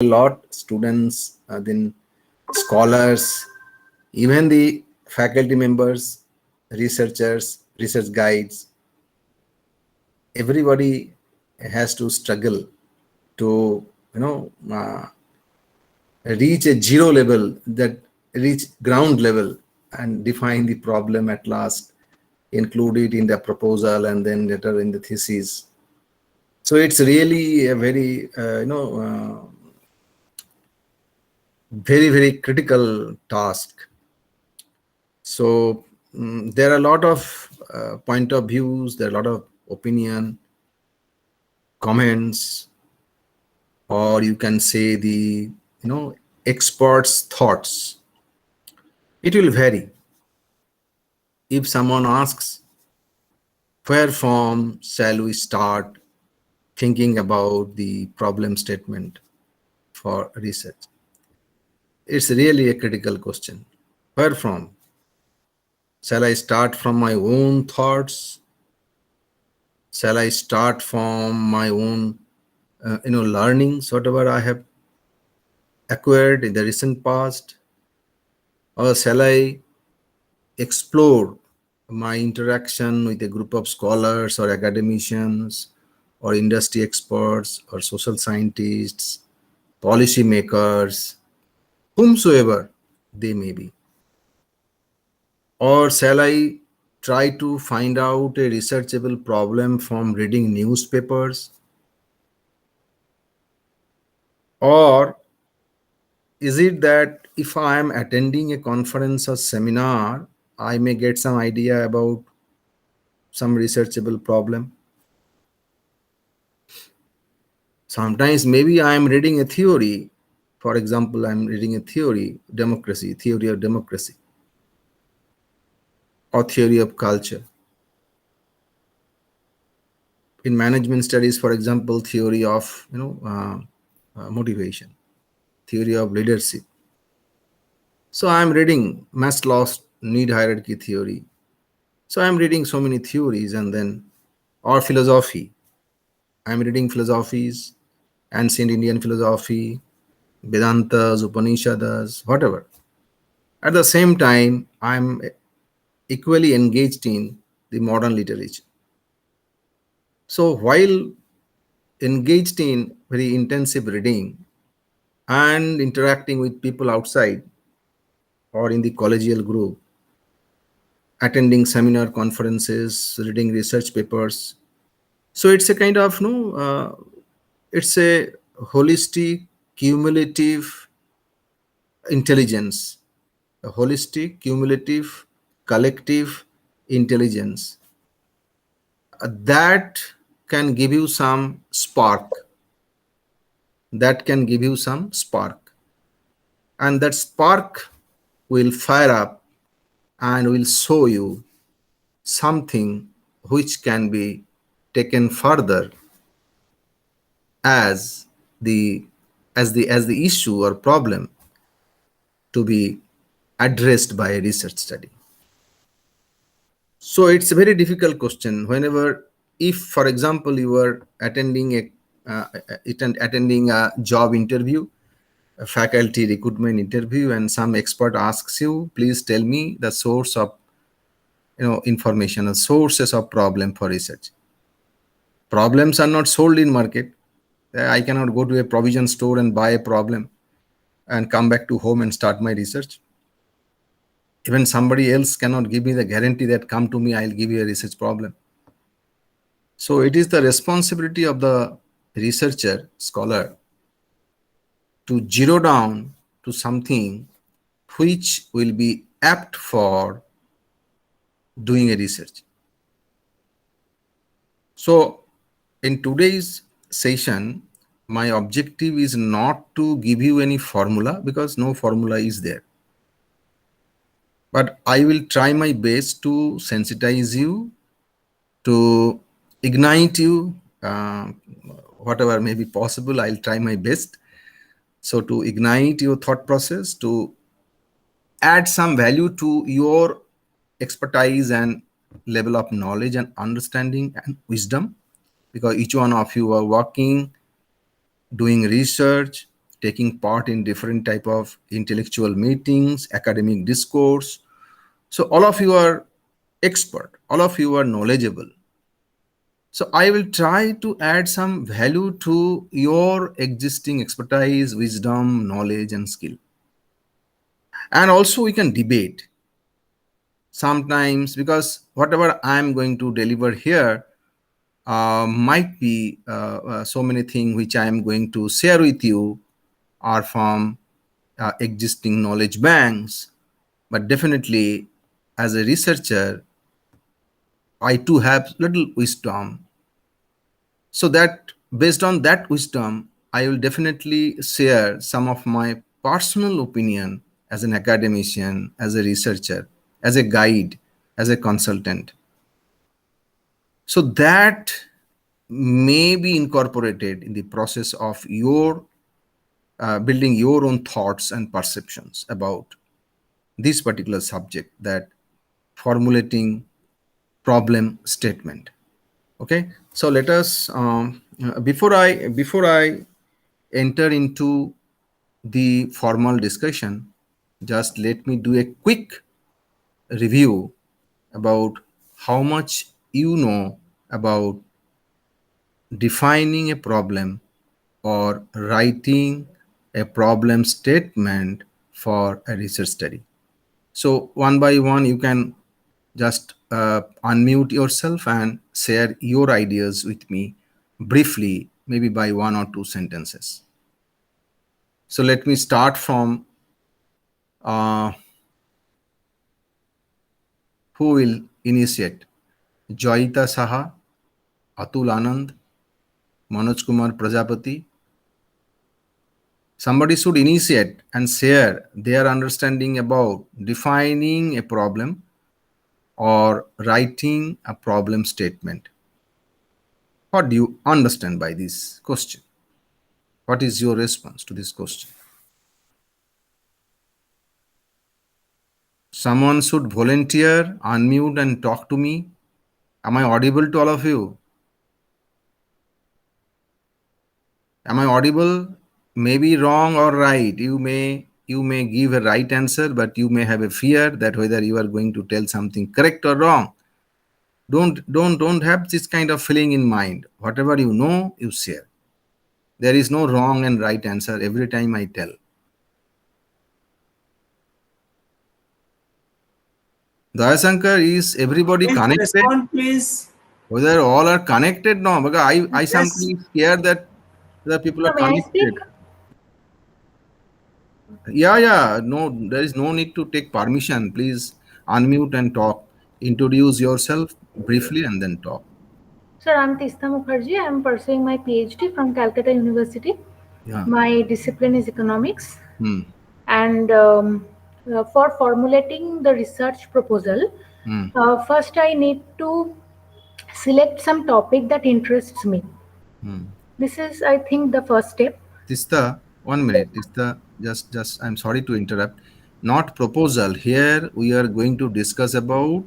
a lot students, then scholars, even the faculty members, researchers, research guides, everybody has to struggle to reach a zero level, that reach ground level and define the problem at last, include it in the proposal and then later in the thesis. So it's really a very very critical task. So there are a lot of point of views, there are a lot of opinion, comments, or you can say the experts' thoughts. It will vary. If someone asks, where from shall we start thinking about the problem statement for research? It's really a critical question. Where from? Shall I start from my own thoughts? Shall I start from my own learnings, whatever I have acquired in the recent past? Or shall I explore my interaction with a group of scholars or academicians or industry experts or social scientists, policy makers, whomsoever they may be? Or shall I try to find out a researchable problem from reading newspapers? Or is it that if I am attending a conference or seminar, I may get some idea about some researchable problem? Sometimes maybe I am reading a theory. For example, I am reading a theory of democracy, or theory of culture. In management studies, for example, theory of motivation, theory of leadership. So I am reading Maslow's need hierarchy theory. So I am reading so many theories, and then, or philosophy. I am reading philosophies, ancient Indian philosophy, Vedantas, Upanishads, whatever. At the same time, I am equally engaged in the modern literature. So while engaged in very intensive reading and interacting with people outside or in the collegial group, attending seminar conferences, reading research papers. So it's a kind of it's a holistic, cumulative intelligence, a holistic, cumulative, collective intelligence that can give you some spark. That can give you some spark, and that spark will fire up and will show you something which can be taken further as the issue or problem to be addressed by a research study. So it's a very difficult question. Whenever, if for example you are attending a job interview, a faculty recruitment interview, and some expert asks you, please tell me the source of information or sources of problem for research. Problems are not sold in market. I cannot go to a provision store and buy a problem and come back to home and start my research. Even somebody else cannot give me the guarantee that come to me, I'll give you a research problem. So it is the responsibility of the researcher, scholar, to zero down to something which will be apt for doing a research. So in today's session, my objective is not to give you any formula, because no formula is there. But I will try my best to sensitize you, to ignite you, whatever may be possible, I'll try my best. So to ignite your thought process, to add some value to your expertise and level of knowledge and understanding and wisdom, because each one of you are working, doing research, taking part in different type of intellectual meetings, academic discourse. So all of you are expert, all of you are knowledgeable. So I will try to add some value to your existing expertise, wisdom, knowledge, and skill. And also we can debate sometimes, because whatever I'm going to deliver here might be so many things which I am going to share with you are from existing knowledge banks. But definitely, as a researcher, I too have little wisdom. So that based on that wisdom, I will definitely share some of my personal opinion as an academician, as a researcher, as a guide, as a consultant. So that may be incorporated in the process of your building your own thoughts and perceptions about this particular subject, that formulating problem statement. Okay, so let us before I enter into the formal discussion, just let me do a quick review about how much you know about defining a problem or writing a problem statement for a research study. So one by one, you can just unmute yourself and share your ideas with me briefly, maybe by one or two sentences. So let me start from uh, who will initiate? Joyita Saha, Atul Anand, Manoj Kumar Prajapati. Somebody should initiate and share their understanding about defining a problem or writing a problem statement. What do you understand by this question? What is your response to this question? Someone should volunteer, unmute, and talk to me. Am I audible to all of you? Am I audible? Maybe wrong or right. You may give a right answer, but you may have a fear that whether you are going to tell something correct or wrong. Don't have this kind of feeling in mind. Whatever you know, you share. There is no wrong and right answer every time I tell. Dayasankar, is everybody Please connected? respond, please. Whether all are connected? No, because I Yes. sometimes scared that the people are So may I speak? connected. Yeah. No, there is no need to take permission. Please unmute and talk. Introduce yourself briefly and then talk. Sir, I'm Tista Mukherjee. I'm pursuing my PhD from Calcutta University. Yeah. My discipline is economics. Hmm. And for formulating the research proposal, Hmm. first I need to select some topic that interests me. Hmm. This is, I think, the first step. Tista, 1 minute. Tista, just I'm sorry to interrupt. Not proposal. Here we are going to discuss about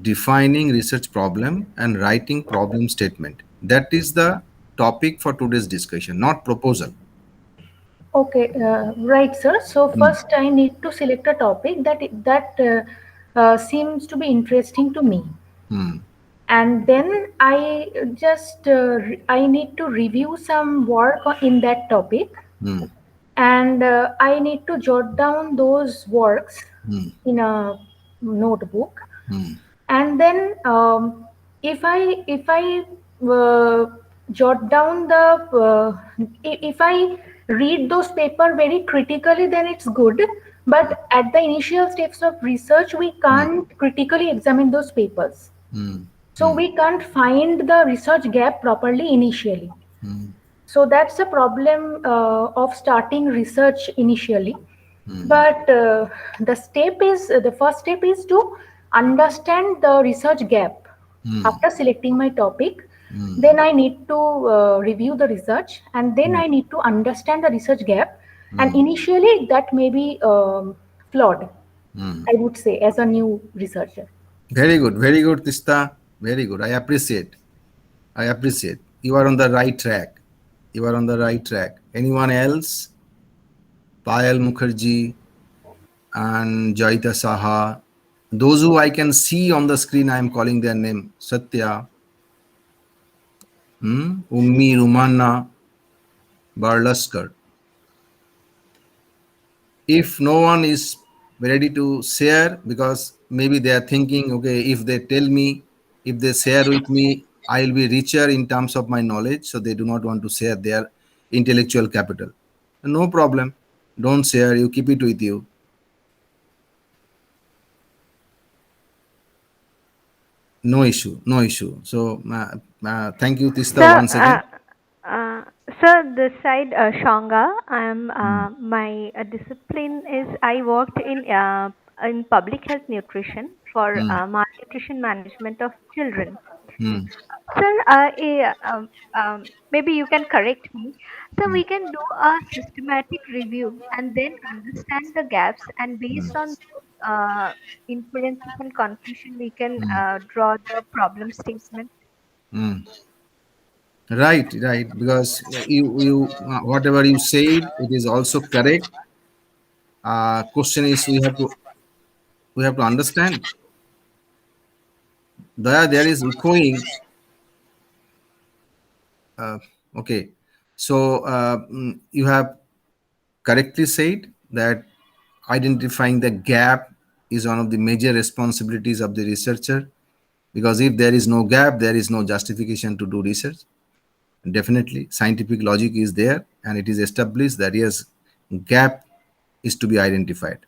defining research problem and writing problem statement. That is the topic for today's discussion, not proposal. Okay, right, sir. So Hmm. first I need to select a topic that seems to be interesting to me. Hmm. And then I need to review some work in that topic, Hmm. and I need to jot down those works Hmm. in a notebook. Hmm. And then if I jot down the if I read those paper very critically, then it's good. But at the initial steps of research, we Hmm. can't critically examine those papers, Hmm. so Hmm. we can't find the research gap properly initially. Hmm. So that's the problem of starting research initially. Hmm. But the first step is to understand the research gap. Hmm. After selecting my topic, Hmm. then I need to review the research, and then Hmm. I need to understand the research gap. And Hmm. initially, that may be flawed, Hmm. I would say, as a new researcher. Very good, Tista. Very good. I appreciate. I appreciate. You are on the right track. You are on the right track. Anyone else? Payal Mukherjee, and Jaita Saha. Those who I can see on the screen, I am calling their name. Satya, Ummi, Rumana, Barlaskar. If no one is ready to share, because maybe they are thinking, okay, if they tell me, if they share with me, I will be richer in terms of my knowledge. So they do not want to share their intellectual capital. No problem. Don't share. You keep it with you. No issue. No issue. So thank you, So, Tista, once again. uh, so this side, Shanga, I'm Hmm. my discipline is I worked in public health nutrition for Hmm. malnutrition management of children. Hmm. Sir, maybe you can correct me. So Hmm. we can do a systematic review and then understand the gaps, and based on those inferences and conclusion, we can Hmm. draw the problem statement. Hmm. Right, right. Because whatever you said, it is also correct. Question is we have to understand. There is echoing. Okay, so you have correctly said that identifying the gap is one of the major responsibilities of the researcher. Because if there is no gap, there is no justification to do research. Definitely, scientific logic is there, and it is established that yes, gap is to be identified,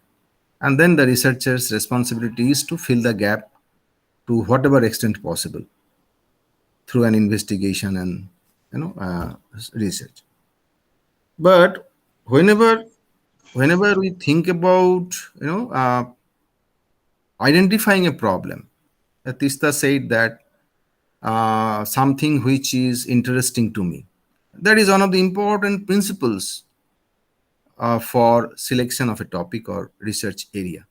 and then the researcher's responsibility is to fill the gap to whatever extent possible through an investigation and research. But whenever we think about identifying a problem, Tista said that something which is interesting to me. That is one of the important principles for selection of a topic or research area.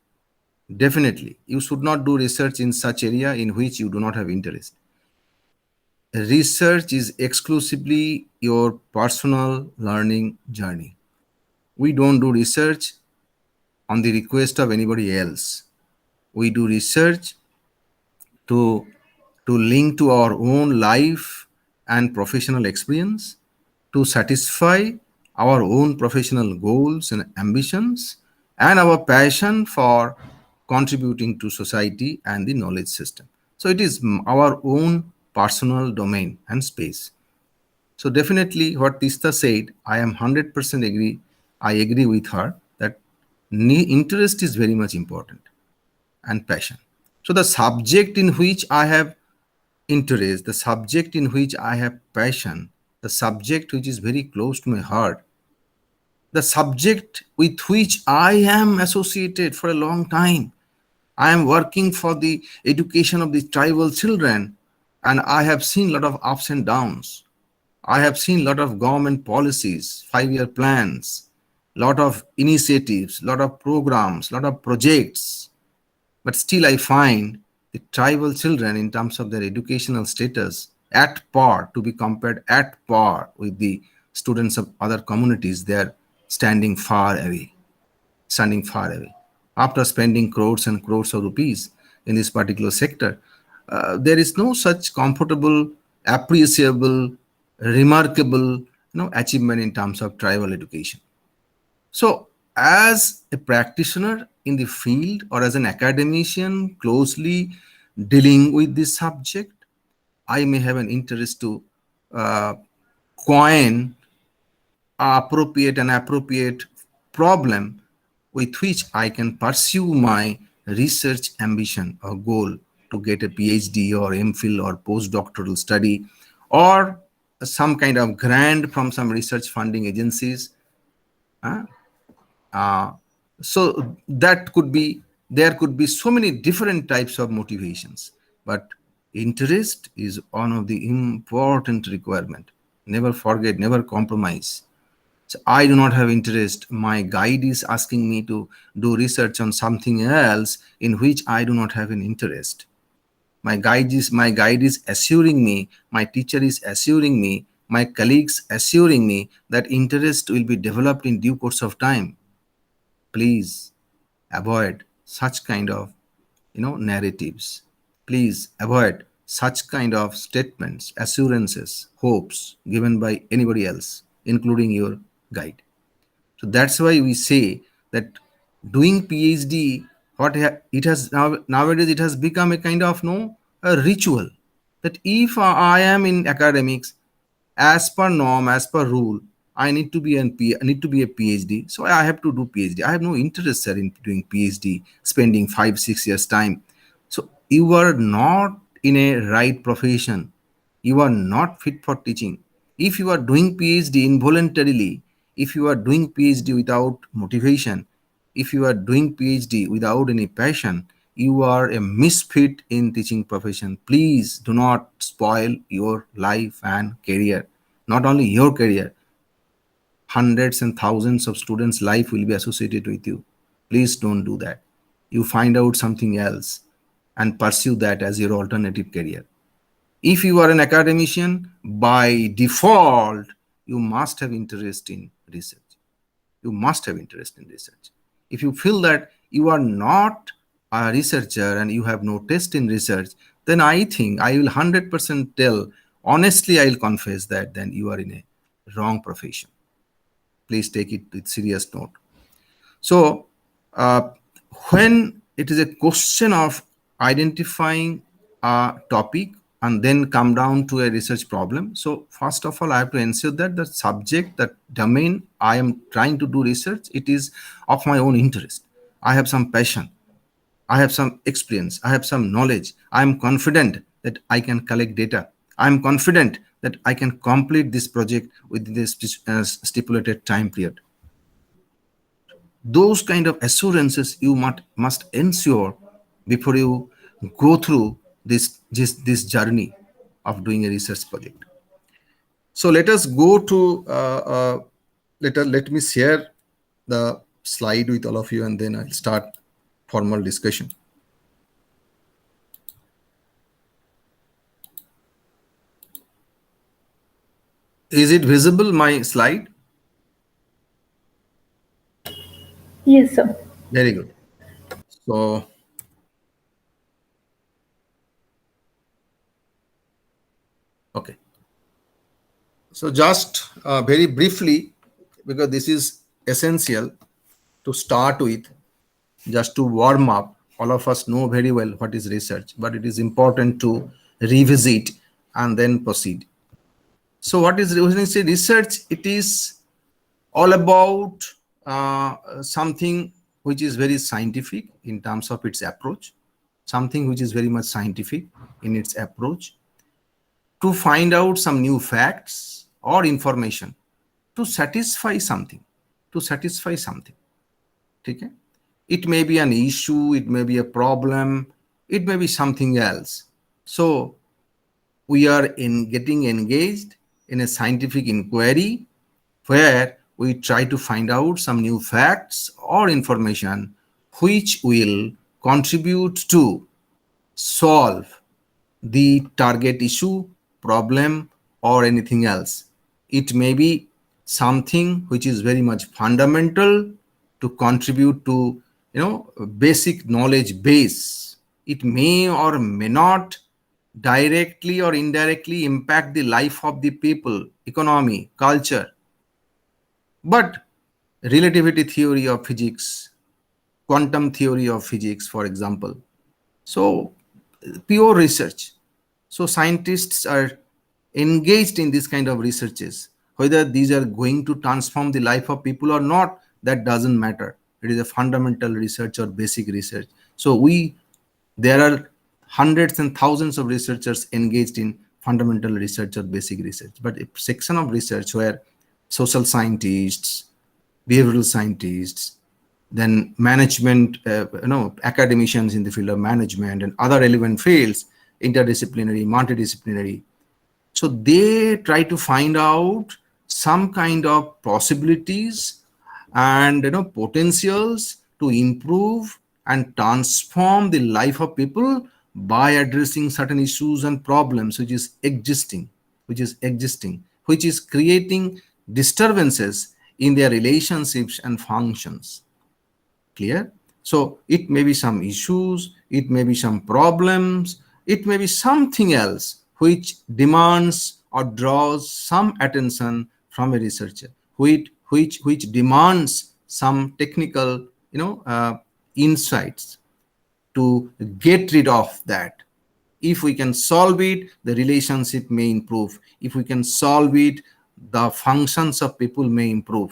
Definitely, you should not do research in such area in which you do not have interest. Research is exclusively your personal learning journey. We don't do research on the request of anybody else. We do research to link to our own life and professional experience, to satisfy our own professional goals and ambitions, and our passion for contributing to society and the knowledge system. So it is our own personal domain and space. So definitely what Tista said, I am 100% agree. I agree with her that interest is very much important, and passion. So the subject in which I have interest, the subject in which I have passion, the subject which is very close to my heart, the subject with which I am associated for a long time. I am working for the education of the tribal children, and I have seen a lot of ups and downs. I have seen a lot of government policies, 5-year plans, lot of initiatives, lot of programs, lot of projects. But still, I find the tribal children, in terms of their educational status, at par, to be compared at par with the students of other communities. They are standing far away, standing far away. After spending crores and crores of rupees in this particular sector, there is no such comfortable, appreciable, remarkable achievement in terms of tribal education. So, as a practitioner in the field or as an academician closely dealing with this subject, I may have an interest to uh, coin appropriate problem with which I can pursue my research ambition or goal to get a PhD or MPhil or postdoctoral study, or some kind of grant from some research funding agencies. uh, uh, so that could be, there could be so many different types of motivations, but interest is one of the important requirement. Never forget, never compromise. So I do not have interest, my guide is asking me to do research on something else in which I do not have an interest. My guide is assuring me, my teacher is assuring me, my colleagues assuring me that interest will be developed in due course of time. please avoid such kind of narratives. Please avoid such kind of statements, assurances, hopes given by anybody else, including your guide. So that's why we say that doing PhD, it has nowadays it has become a kind of a ritual. That if I am in academics, as per norm, as per rule, I need to be a PhD. So I have to do PhD. I have no interest, sir, in doing PhD, spending 5 6 years time. So you are not in a right profession. You are not fit for teaching. If you are doing PhD involuntarily, if you are doing PhD without motivation, if you are doing PhD without any passion, you are a misfit in teaching profession. Please do not spoil your life and career. Not only your career, hundreds and thousands of students' life will be associated with you. Please don't do that. You find out something else and pursue that as your alternative career. If you are an academician, by default, you must have interest in research. You must have interest in research. If you feel that you are not a researcher and you have no taste in research, then I think I will 100% tell, honestly, I will confess that then you are in a wrong profession. Please take it with serious note. So, uh, when it is a question of identifying a topic and then come down to a research problem, so first of all, I have to ensure that the subject, that domain I am trying to do research, it is of my own interest. I have some passion. I have some experience. I have some knowledge. I am confident that I can collect data. I am confident that I can complete this project within this stipulated time period. Those kind of assurances you must ensure before you go through this journey of doing a research project. So let us go to let me share the slide with all of you, and then I'll start formal discussion. Is it visible, my slide? Yes, sir. Very good. So okay. So just very briefly, because this is essential to start with, just to warm up. All of us know very well what is research, but it is important to revisit and then proceed. So what is when I say research? It is all about something which is very scientific in terms of its approach, something which is very much scientific in its approach, to find out some new facts or information to satisfy something, to satisfy something. Okay? It may be an issue, it may be a problem, it may be something else. So we are getting engaged in a scientific inquiry where we try to find out some new facts or information which will contribute to solve the target issue, problem, or anything else. It may be something which is very much fundamental to contribute to basic knowledge base. It may or may not directly or indirectly impact the life of the people, economy, culture. But relativity theory of physics, quantum theory of physics, for example. So pure research. So scientists are engaged in this kind of researches. Whether these are going to transform the life of people or not, that doesn't matter. It is a fundamental research or basic research. So there are hundreds and thousands of researchers engaged in fundamental research or basic research. But a section of research where social scientists, behavioral scientists, then management, academicians in the field of management and other relevant fields, interdisciplinary, multidisciplinary. So they try to find out some kind of possibilities and potentials to improve and transform the life of people by addressing certain issues and problems which is creating disturbances in their relationships and functions. Clear? So it may be some issues, it may be some problems, it may be something else which demands or draws some attention from a researcher, which demands some technical, insights to get rid of that. If we can solve it, the relationship may improve. If we can solve it, the functions of people may improve.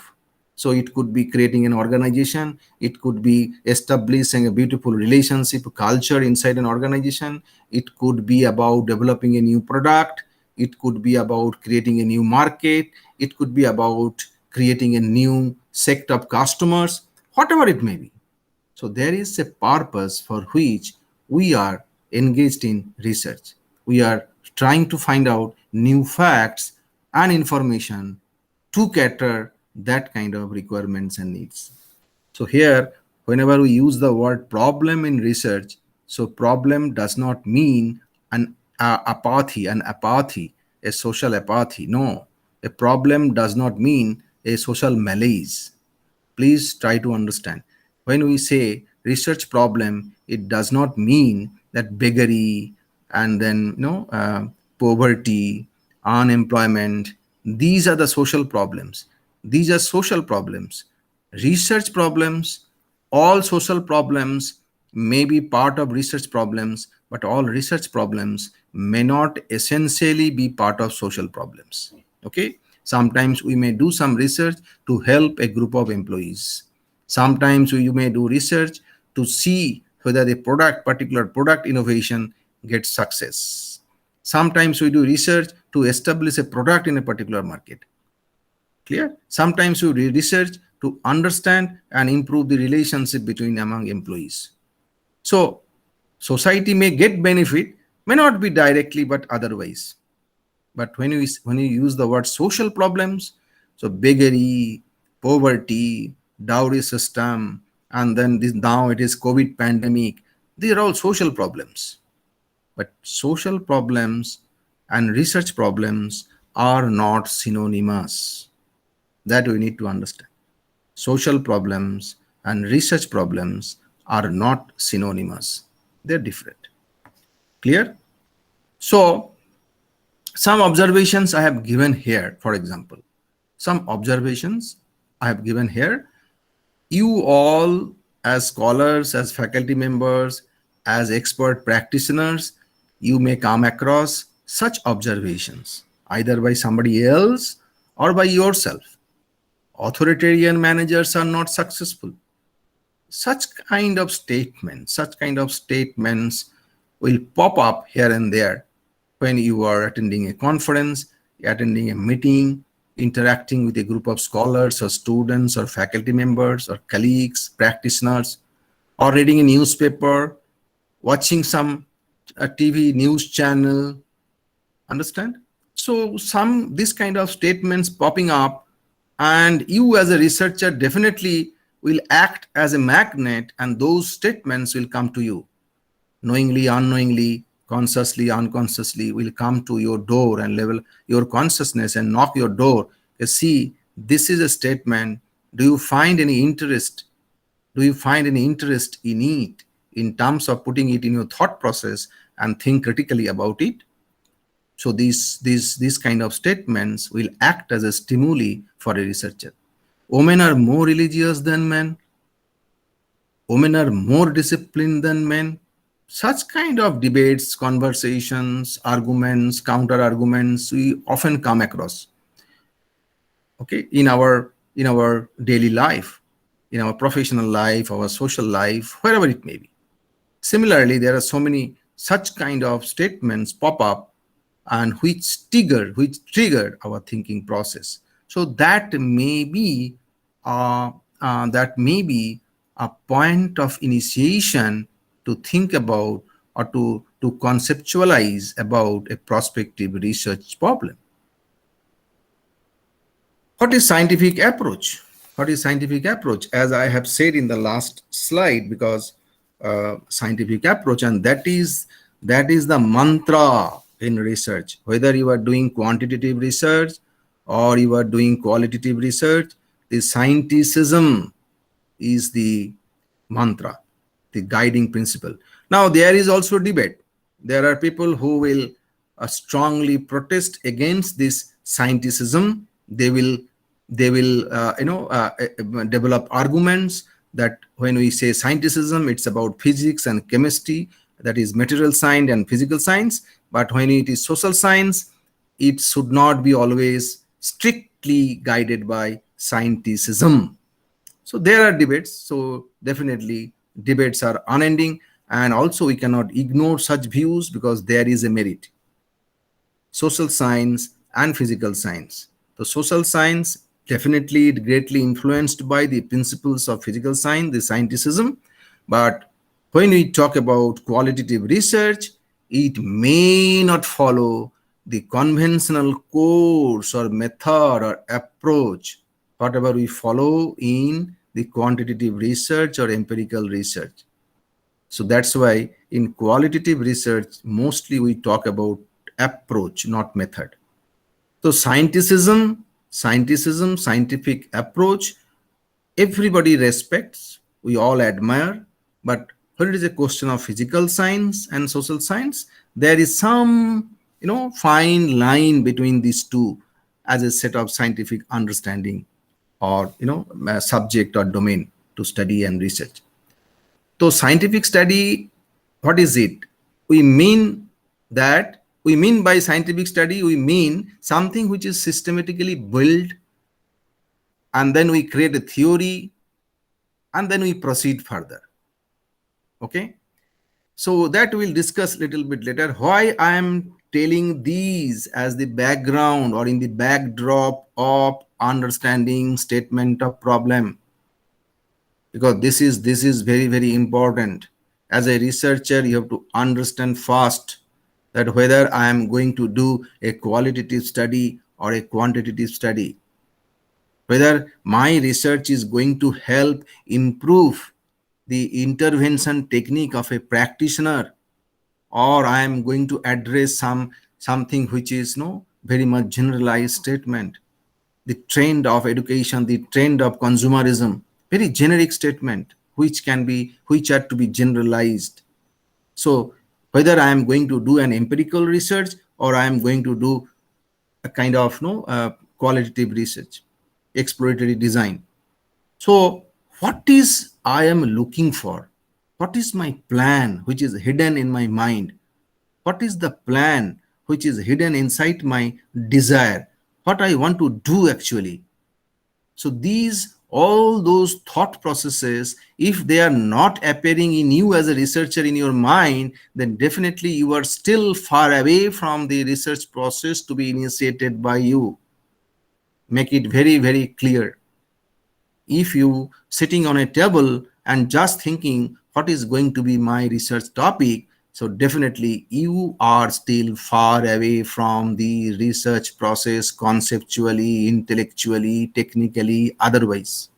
So it could be creating an organization, it could be establishing a beautiful relationship culture inside an organization, it could be about developing a new product, it could be about creating a new market, it could be about creating a new sect of customers, whatever it may be. So there is a purpose for which we are engaged in research. We are trying to find out new facts and information to cater that kind of requirements and needs. So here, whenever we use the word problem in research, so problem does not mean an apathy, a social apathy. No, a problem does not mean a social malaise. Please try to understand. When we say research problem, it does not mean that beggary and then poverty, unemployment. These are the social problems. These are social problems. Research problems, all social problems may be part of research problems, but all research problems may not essentially be part of social problems. Okay, sometimes we may do some research to help a group of employees. Sometimes you may do research to see whether the particular product innovation gets success. Sometimes we do research to establish a product in a particular market. Clear? Sometimes you do research to understand and improve the relationship between among employees. So society may get benefit, may not be directly but otherwise. But when you use the word social problems, so beggary, poverty, dowry system, and then now it is COVID pandemic, these are all social problems. But social problems and research problems are not synonymous. That we need to understand. Social problems and research problems are not synonymous. They're different. Clear? So some observations I have given here, for example, some observations I have given here. You all, as scholars, as faculty members, as expert practitioners, you may come across such observations either by somebody else or by yourself. Authoritarian managers are not successful. Such kind of statements will pop up here and there when you are attending a conference, attending a meeting, interacting with a group of scholars or students or faculty members or colleagues, practitioners, or reading a newspaper, watching some TV news channel. Understand? So this kind of statements popping up, and you as a researcher definitely will act as a magnet, and those statements will come to you. Knowingly, unknowingly, consciously, unconsciously, will come to your door and level your consciousness and knock your door. You see, this is a statement. Do you find any interest? Do you find any interest in it in terms of putting it in your thought process and think critically about it? So these kind of statements will act as a stimuli for a researcher. Women are more religious than men. Women are more disciplined than men. Such kind of debates, conversations, arguments, counter arguments we often come across. Okay, in our daily life, in our professional life, our social life, wherever it may be. Similarly, there are so many such kind of statements pop up and which trigger our thinking process. So that may be a point of initiation to think about or to conceptualize about a prospective research problem. What is scientific approach? What is scientific approach? As I have said in the last slide, because scientific approach, and that is the mantra in research. Whether you are doing quantitative research or you are doing qualitative research, the scienticism is the mantra, the guiding principle. Now, there is also debate. There are people who will strongly protest against this scienticism. They will develop arguments that when we say scienticism, it's about physics and chemistry, that is material science and physical science. But when it is social science, it should not be always strictly guided by scienticism. So there are debates. So definitely debates are unending, and also we cannot ignore such views because there is a merit. Social science and physical science. The social science definitely greatly influenced by the principles of physical science, the scienticism. But when we talk about qualitative research, it may not follow the conventional course or method or approach, whatever we follow in the quantitative research or empirical research. So that's why in qualitative research, mostly we talk about approach, not method. So scientific approach, everybody respects, we all admire. But when it is a question of physical science and social science, there is some, fine line between these two as a set of scientific understanding or, a subject or domain to study and research. So scientific study, what is it? We mean by scientific study, we mean something which is systematically built, and then we create a theory, and then we proceed further. Okay. So that we'll discuss a little bit later. Why I am telling these as the background or in the backdrop of understanding statement of problem, because this is very, very important. As a researcher, you have to understand fast that whether I am going to do a qualitative study or a quantitative study, whether my research is going to help improve the intervention technique of a practitioner, or I am going to address something which is very much generalized statement, the trend of education, the trend of consumerism, very generic statement which are to be generalized. So whether I am going to do an empirical research or I am going to do a kind of qualitative research, exploratory design. So what is I am looking for? What is my plan which is hidden in my mind? What is the plan which is hidden inside my desire? What I want to do actually? So all those thought processes, if they are not appearing in you as a researcher in your mind, then definitely you are still far away from the research process to be initiated by you. Make it very, very clear. If you sitting on a table and just thinking what is going to be my research topic, so definitely you are still far away from the research process conceptually, intellectually, technically, otherwise.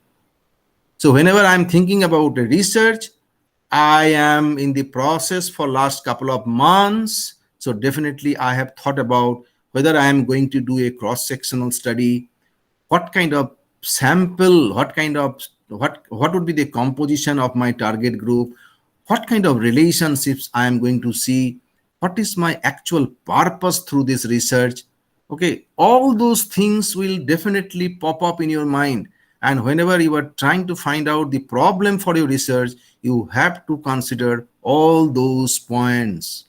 So whenever I'm thinking about a research, I am in the process for last couple of months. So definitely I have thought about whether I am going to do a cross-sectional study, what kind of sample, what would be the composition of my target group, what kind of relationships I am going to see, what is my actual purpose through this research. Okay, all those things will definitely pop up in your mind. And whenever you are trying to find out the problem for your research, you have to consider all those points,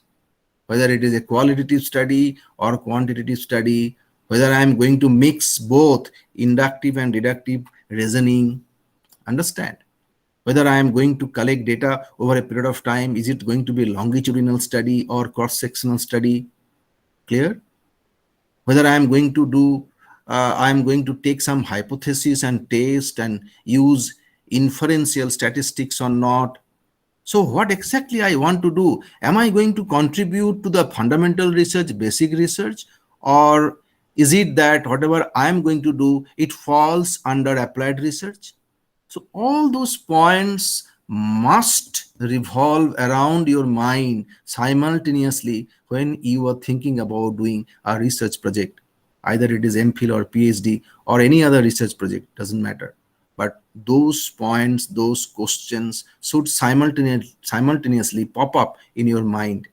whether it is a qualitative study or quantitative study, whether I am going to mix both inductive and deductive reasoning. Understand? Whether I am going to collect data over a period of time, is it going to be longitudinal study or cross-sectional study? Clear? Whether I am going to I am going to take some hypothesis and test and use inferential statistics or not. So what exactly I want to do? Am I going to contribute to the fundamental research, basic research, or is it that whatever I am going to do, it falls under applied research? So all those points must revolve around your mind simultaneously when you are thinking about doing a research project. Either it is MPhil or PhD or any other research project, doesn't matter. But those points, those questions should simultaneously pop up in your mind,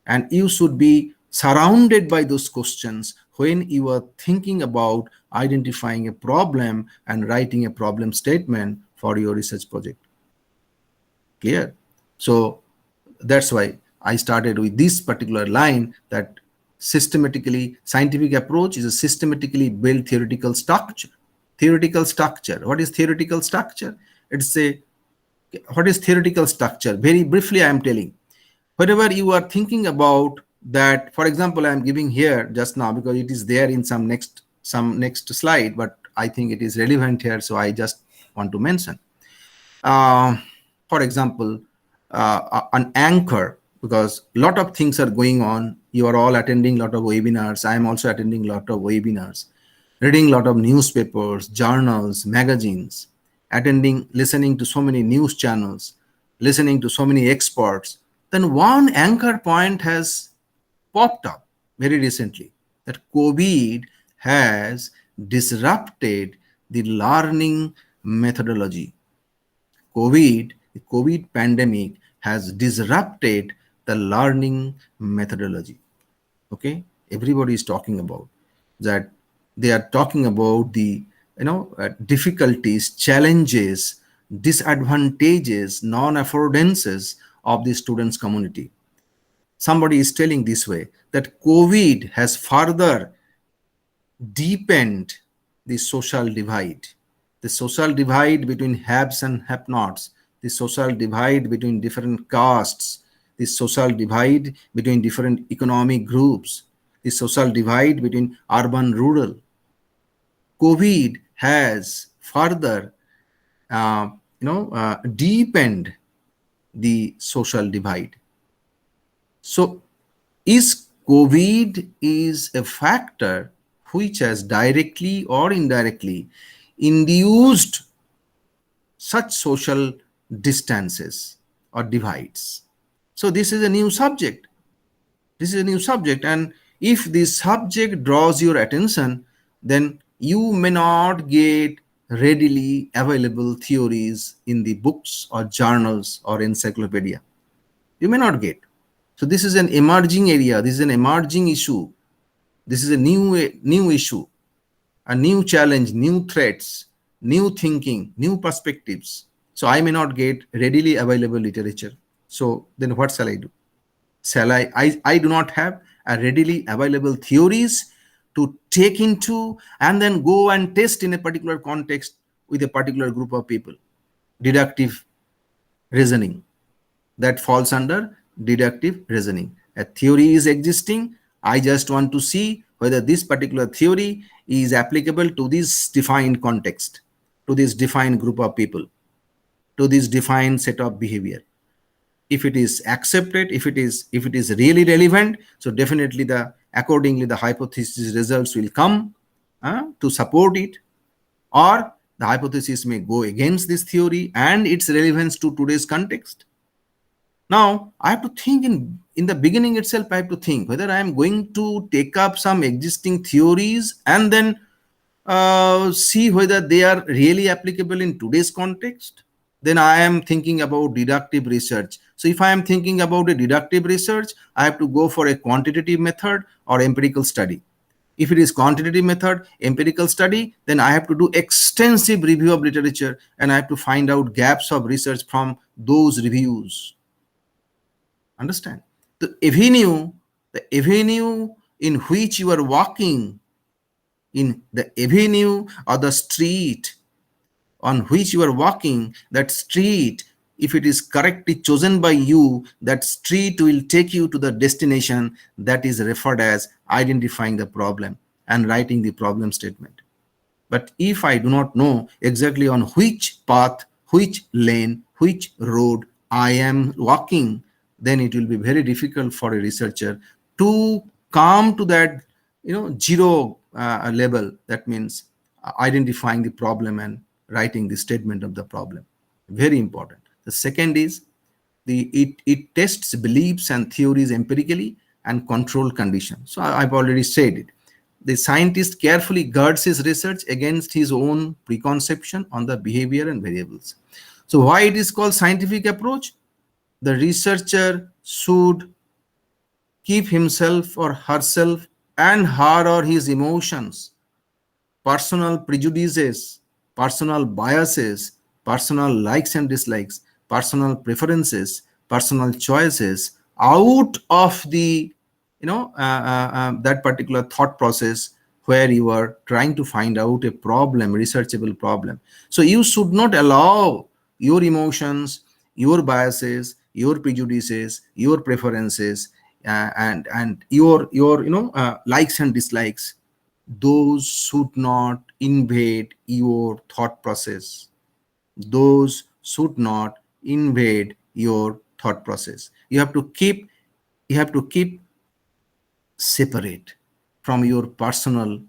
and you should be surrounded by those questions when you are thinking about identifying a problem and writing a problem statement for your research project. Clear? So that's why I started with this particular line, that systematically scientific approach is a systematically built theoretical structure. Theoretical structure. What is theoretical structure? It's a, what is theoretical structure? Very briefly, I am telling. Whenever you are thinking about that, for example, I am giving here just now because it is there in some next slide, but I think it is relevant here, so I just want to mention. Uh, for example, an anchor, because a lot of things are going on. You are all attending a lot of webinars. I am also attending a lot of webinars, reading a lot of newspapers, journals, magazines, listening to so many news channels, listening to so many experts. Then one anchor point has popped up very recently, that COVID has disrupted the learning methodology. The COVID pandemic has disrupted the learning methodology. Okay, everybody is talking about that. They are talking about the difficulties, challenges, disadvantages, non-affordances of the students community. Somebody is telling this way, that COVID has further deepened the social divide. The social divide between haves and have-nots, the social divide between different castes, the social divide between different economic groups, the social divide between urban rural. COVID has further deepened the social divide. So is COVID is a factor which has directly or indirectly induced such social distances or divides. So this is a new subject. This is a new subject, and if this subject draws your attention, then you may not get readily available theories in the books or journals or encyclopedia. You may not get. So this is an emerging area. This is an emerging issue. This is a new issue, a new challenge, new threats, new thinking, new perspectives. So I may not get readily available literature. So then what shall I do? Shall I do not have a readily available theories to take into and then go and test in a particular context with a particular group of people. Deductive reasoning. That falls under deductive reasoning. A theory is existing. I just want to see whether this particular theory is applicable to this defined context, to this defined group of people, to this defined set of behavior. If it is accepted, if it is really relevant, so definitely accordingly the hypothesis results will come to support it, or the hypothesis may go against this theory and its relevance to today's context. Now I have to think in the beginning itself. I have to think whether I am going to take up some existing theories and then see whether they are really applicable in today's context. Then I am thinking about deductive research. So if I am thinking about a deductive research, I have to go for a quantitative method or empirical study. If it is quantitative method, empirical study, then I have to do extensive review of literature and I have to find out gaps of research from those reviews. Understand? The avenue in which you are walking, in the avenue or the street on which you are walking, that street, if it is correctly chosen by you, that street will take you to the destination that is referred as identifying the problem and writing the problem statement. But if I do not know exactly on which path, which lane, which road I am walking, then it will be very difficult for a researcher to come to that zero level. That means identifying the problem and writing the statement of the problem. Very important. The second is it tests beliefs and theories empirically and control conditions. So I've already said it. the scientist carefully guards his research against his own preconception on the behavior and variables. So why it is called scientific approach? The researcher should keep himself or herself and her or his emotions, personal prejudices, personal biases, personal likes and dislikes, personal preferences, personal choices out of the that particular thought process where you are trying to find out a problem, researchable problem. So you should not allow your emotions, your biases, your prejudices, your preferences, and your likes and dislikes, those should not invade your thought process. Those should not invade your thought process. You have to keep separate from your personal,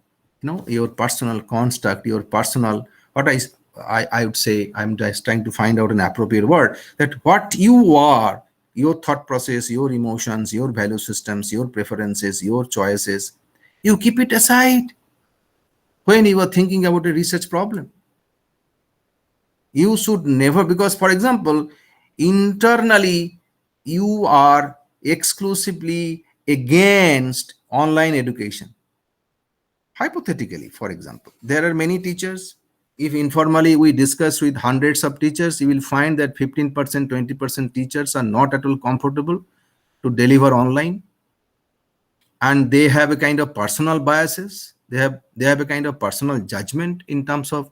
your personal construct, your personal, what I would say, I'm just trying to find out an appropriate word, that what you are, your thought process, your emotions, your value systems, your preferences, your choices, you keep it aside when you are thinking about a research problem. You should never, because for example, internally you are exclusively against online education. Hypothetically, for example, there are many teachers. If informally we discuss with hundreds of teachers, you will find that 15%, 20% teachers are not at all comfortable to deliver online, and they have a kind of personal biases. They have a kind of personal judgment in terms of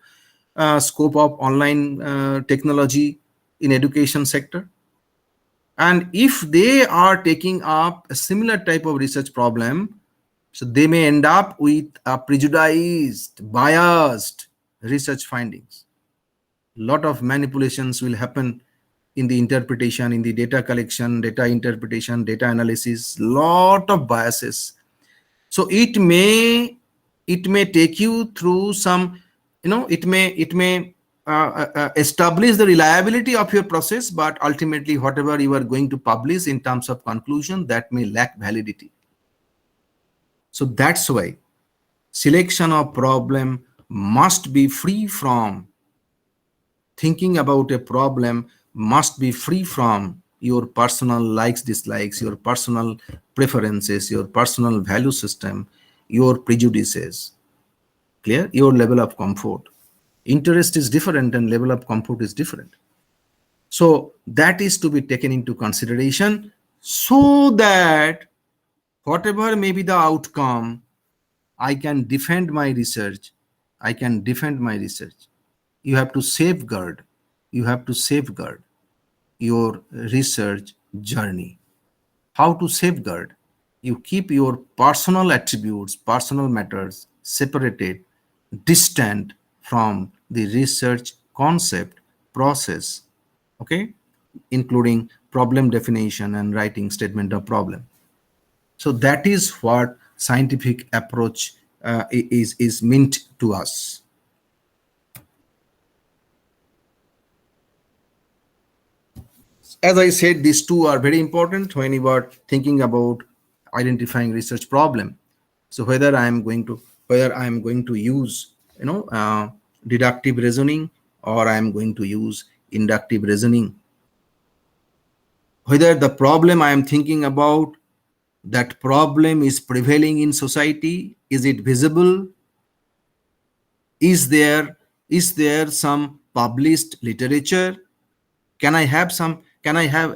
scope of online technology in education sector. And if they are taking up a similar type of research problem, so they may end up with a prejudiced, biased research findings. Lot of manipulations will happen in the interpretation, in the data collection, data interpretation, data analysis, lot of biases. So it may take you through some, it may establish the reliability of your process, but ultimately whatever you are going to publish in terms of conclusion, that may lack validity. So that's why selection of problem must be free from, thinking about a problem must be free from your personal likes, dislikes, your personal preferences, your personal value system, your prejudices. Clear? Your level of comfort. Interest is different and level of comfort is different. So that is to be taken into consideration, so that whatever may be the outcome, I can defend my research. I can defend my research. You have to safeguard. You have to safeguard your research journey. How to safeguard? You keep your personal attributes, personal matters separated, distant from the research concept, process, okay, including problem definition and writing statement of problem. So that is what scientific approach is meant to us. As I said, these two are very important when you are thinking about identifying research problem. So whether I am going to use deductive reasoning, or I am going to use inductive reasoning, whether the problem I am thinking about, that problem is prevailing in society, is it visible, is there some published literature, can I have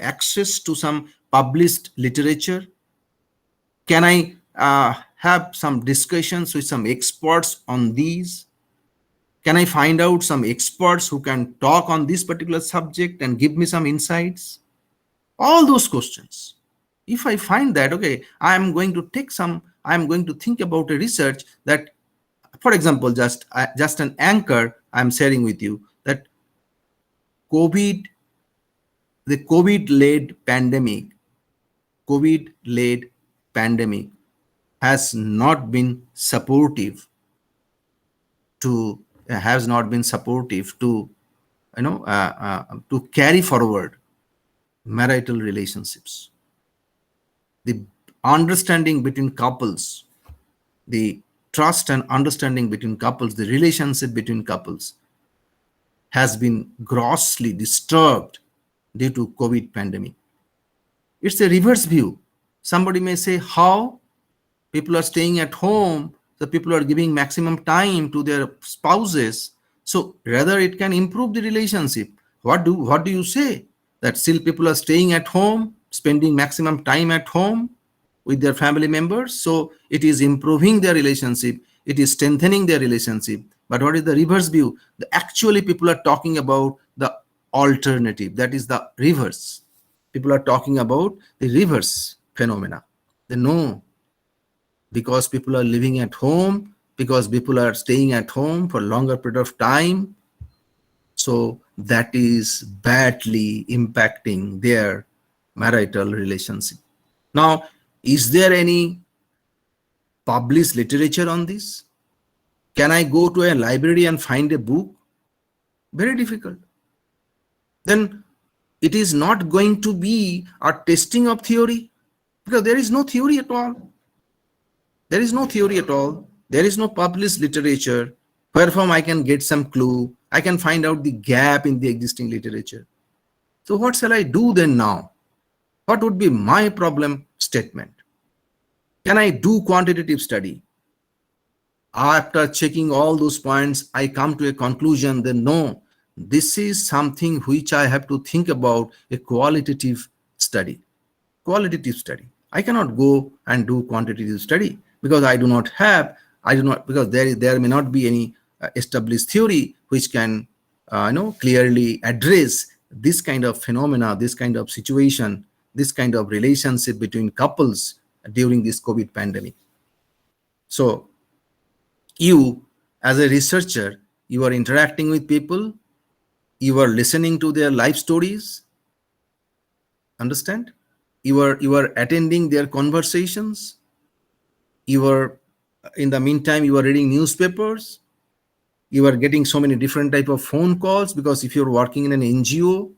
access to some published literature, can I have some discussions with some experts on these, can I find out some experts who can talk on this particular subject and give me some insights, all those questions. If I find that, okay, I'm going to think about a research that, for example, just an anchor I'm sharing with you, that covid the covid-led pandemic has not been supportive to to carry forward marital relationships, the understanding between couples, the trust and understanding between couples, the relationship between couples has been grossly disturbed due to COVID pandemic. It's a reverse view. Somebody may say, how? People are staying at home, the people are giving maximum time to their spouses. So rather it can improve the relationship. What do you say? That still people are staying at home, spending maximum time at home with their family members. So it is improving their relationship, it is strengthening their relationship. But what is the reverse view? Actually people are talking about the alternative, that is the reverse. People are talking about the reverse phenomena. They know, because people are living at home, because people are staying at home for longer period of time, so that is badly impacting their marital relationship. Now, is there any published literature on this? Can I go to a library and find a book? Very difficult. Then it is not going to be a testing of theory, because there is no theory at all. There is no theory at all. There is no published literature wherefrom I can get some clue. I can find out the gap in the existing literature. So what shall I do then now? What would be my problem statement? Can I do quantitative study? After checking all those points, I come to a conclusion that no, this is something which I have to think about, a qualitative study. Qualitative study. I cannot go and do quantitative study because because there may not be any established theory which can clearly address this kind of phenomena, this kind of situation, this kind of relationship between couples during this COVID pandemic. So you, as a researcher, you are interacting with people, you are listening to their life stories, understand? You are attending their conversations, you are, in the meantime you are reading newspapers, you are getting so many different type of phone calls, because if you're working in an NGO,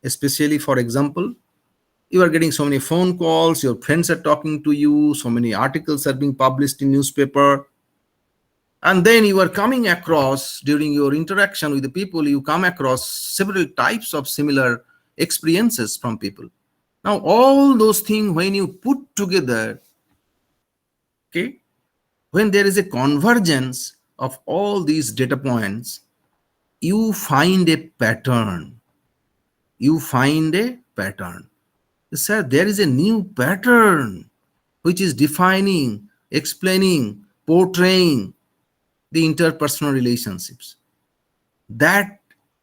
especially, for example, you are getting so many phone calls, your friends are talking to you, so many articles are being published in newspaper, and then you are coming across, during your interaction with the people, you come across several types of similar experiences from people. Now all those things, when you put together, okay, when there is a convergence of all these data points, you find a pattern. You find a pattern. Sir, there is a new pattern which is defining, explaining, portraying the interpersonal relationships that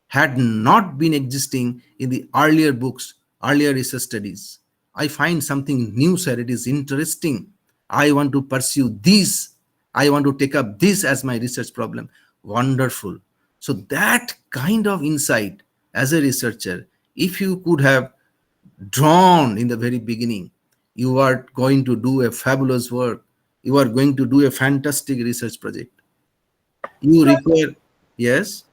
had not been existing in the earlier books, earlier research studies. I find something new, sir. It is interesting. I want to pursue this. I want to take up this as my research problem. Wonderful. So that kind of insight as a researcher, if you could have drawn in the very beginning, you are going to do a fabulous work. You are going to do a fantastic research project. You So, require, yes?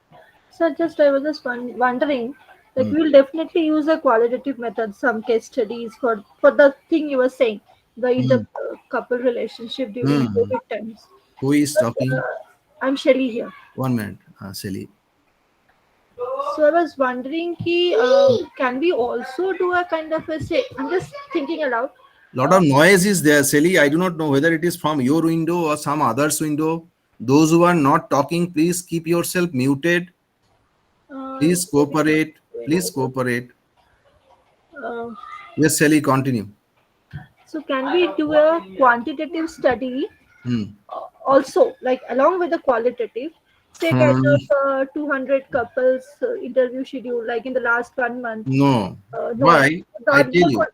so just I was just wondering, like we'll definitely use a qualitative method, some case studies for the thing you were saying, the inter Mm. couple relationship during Mm. COVID times. Who is talking? I'm Shelly here. 1 minute, Sally. So I was wondering, can we also do a kind of a say? I'm just thinking aloud. Lot of noise is there, Sally. I do not know whether it is from your window or some other's window. Those who are not talking, please keep yourself muted. Please Maybe cooperate. Please cooperate. uh, Yes, Sally, continue. so can we do a quantitative study Hmm. also, like along with the qualitative? Say kind Hmm. of 200 couples interview schedule, like in the last 1 month. No. No, Why? I not, tell not you. what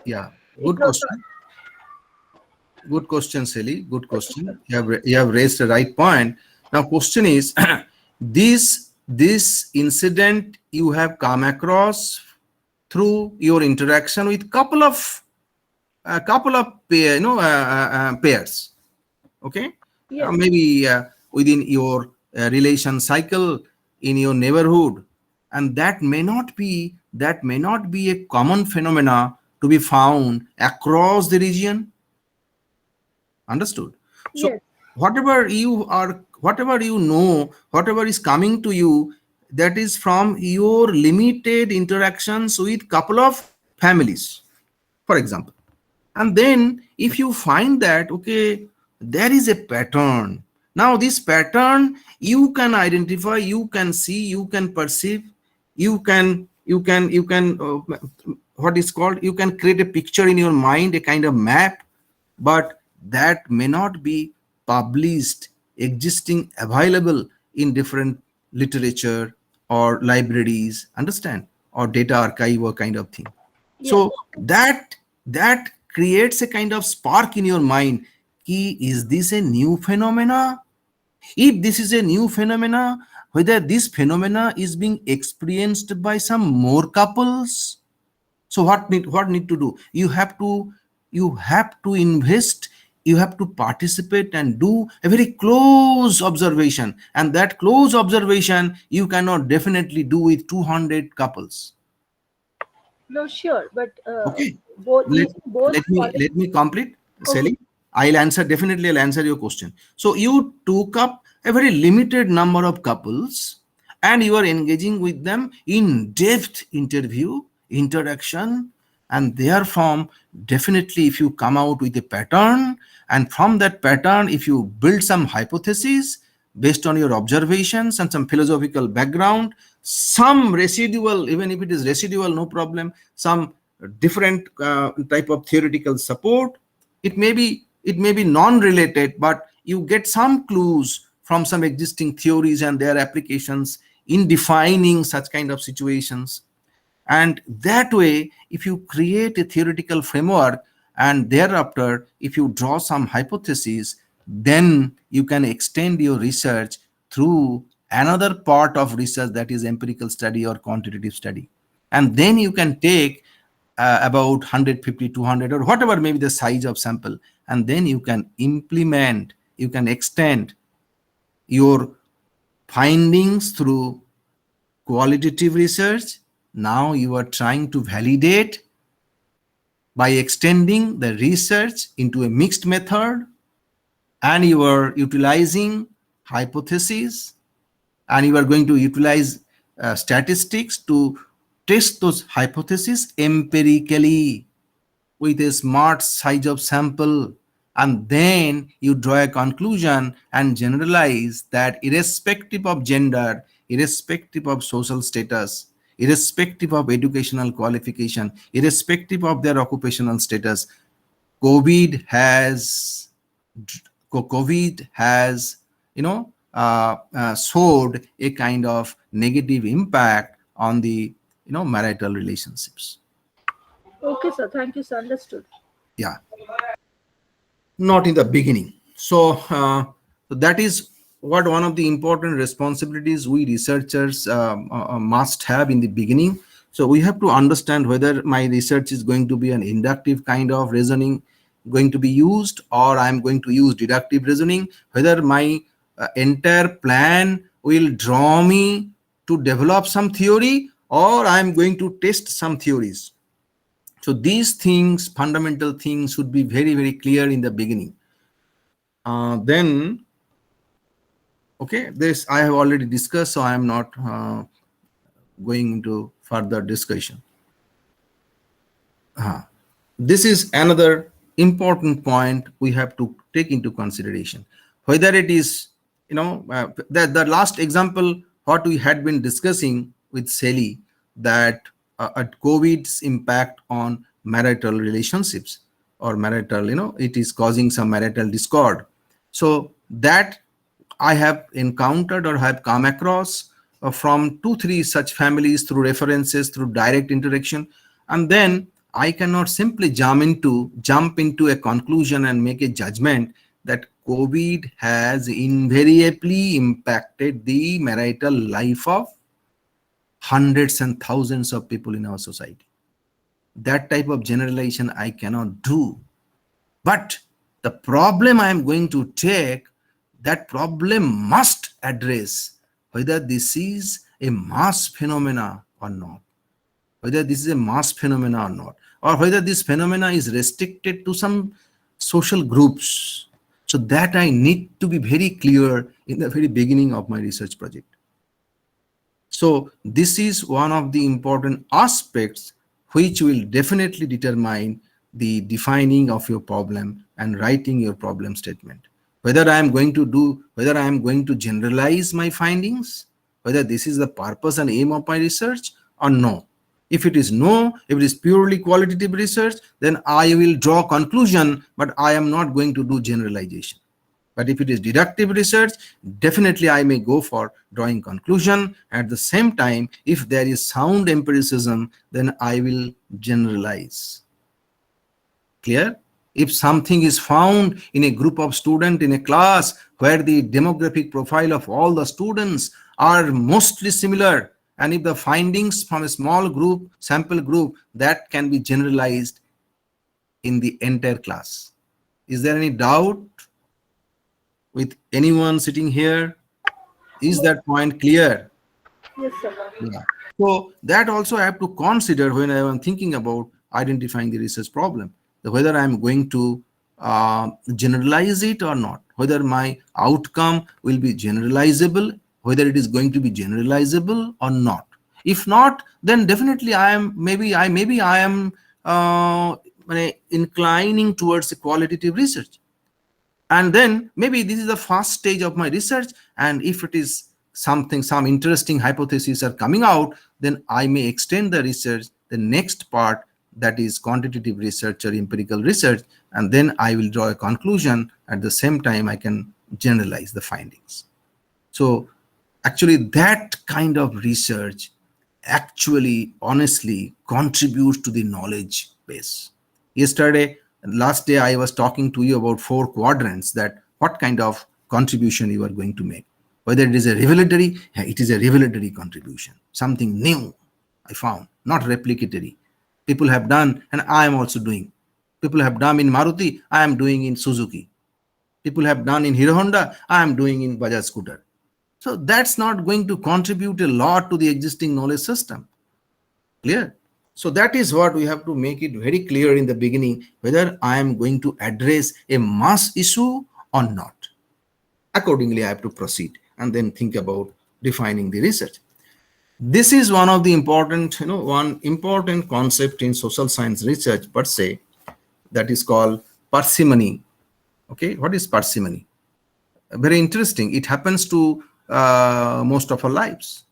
Yeah. it Good was question. Good question, Sally. Good question. You have raised the right point. Now, question is, this incident you have come across through your interaction with pairs. Okay, yes, maybe within your relation cycle in your neighborhood, and that may not be a common phenomena to be found across the region. Understood? So yes, whatever you know, whatever is coming to you, that is from your limited interactions with couple of families, for example. And then if you find that, okay, there is a pattern, now this pattern you can identify, you can see, you can perceive, you can what is called, you can create a picture in your mind, a kind of map, but that may not be published, existing, available in different literature or libraries, understand, or data archive or kind of thing. Yes. So that creates a kind of spark in your mind. Ki, is this a new phenomena? If this is a new phenomena, whether this phenomena is being experienced by some more couples, so what need to do? You have to invest, you have to participate and do a very close observation, and that close observation you cannot definitely do with 200 couples. No, sure, but Okay. both Let, using both let me complete, okay. Sally. I'll answer your question. So you took up a very limited number of couples and you are engaging with them in depth interview, interaction, and therefrom definitely if you come out with a pattern, and from that pattern if you build some hypotheses based on your observations and some philosophical background, some residual, even if it is residual, no problem, some different type of theoretical support, it may be non-related, but you get some clues from some existing theories and their applications in defining such kind of situations. And that way if you create a theoretical framework and thereafter if you draw some hypotheses, then you can extend your research through another part of research, that is empirical study or quantitative study. And then you can take about 150, 200, or whatever may be the size of sample, and then you can implement, you can extend your findings through qualitative research. Now you are trying to validate by extending the research into a mixed method, and you are utilizing hypotheses, and you are going to utilize statistics to test those hypotheses empirically with a smart size of sample, and then you draw a conclusion and generalize that irrespective of gender, irrespective of social status, irrespective of educational qualification, irrespective of their occupational status, covid has COVID has, showed a kind of negative impact on the, marital relationships. Okay, sir. Thank you, sir. Understood. Yeah, not in the beginning. So that is what one of the important responsibilities we researchers must have in the beginning. So we have to understand whether my research is going to be an inductive kind of reasoning going to be used, or I'm going to use deductive reasoning, whether my entire plan will draw me to develop some theory, or I'm going to test some theories. So these things, fundamental things, should be very, very clear in the beginning. Then, okay, this I have already discussed, so I am not going into further discussion. This is another important point we have to take into consideration. Whether it is, the last example, what we had been discussing with Sally, that COVID's impact on marital relationships or marital, it is causing some marital discord. So that I have encountered or have come across from 2-3 such families through references, through direct interaction, and then I cannot simply jump into a conclusion and make a judgment that COVID has invariably impacted the marital life of hundreds and thousands of people in our society. That type of generalization I cannot do. But the problem I am going to take, that problem must address whether this is a mass phenomena or not, whether this is a mass phenomena or not, or whether this phenomena is restricted to some social groups. So that I need to be very clear in the very beginning of my research project. So this is one of the important aspects which will definitely determine the defining of your problem and writing your problem statement. Whether I am going to generalize my findings, whether this is the purpose and aim of my research or no. If it is no, if it is purely qualitative research, then I will draw conclusion, but I am not going to do generalization. But if it is deductive research, definitely I may go for drawing conclusion. At the same time, if there is sound empiricism, then I will generalize. Clear? If something is found in a group of students in a class where the demographic profile of all the students are mostly similar, and if the findings from a small group, sample group, that can be generalized in the entire class. Is there any doubt with anyone sitting here? Is that point clear? Yes, sir. Yeah. So that also I have to consider when I am thinking about identifying the research problem, whether I am going to generalize it or not, whether my outcome will be generalizable, whether it is going to be generalizable or not. If not, then definitely I am inclining towards a qualitative research. And then maybe this is the first stage of my research, and if it is some interesting hypotheses are coming out, then I may extend the research the next part, that is quantitative research or empirical research, and then I will draw a conclusion. At the same time, I can generalize the findings. So actually that kind of research actually honestly contributes to the knowledge base. Last day I was talking to you about 4 quadrants, that what kind of contribution you are going to make. Whether it is a revelatory, it is a revelatory contribution, something new I found, not replicatory. People have done and I am also doing. People have done in Maruti, I am doing in Suzuki. People have done in Hero Honda, I am doing in Bajaj Scooter. So that's not going to contribute a lot to the existing knowledge system. Clear? So that is what we have to make it very clear in the beginning, whether I am going to address a mass issue or not. Accordingly, I have to proceed and then think about defining the research. This is one of the important, one important concept in social science research per se, that is called parsimony. Okay, what is parsimony? Very interesting. It happens to most of our lives.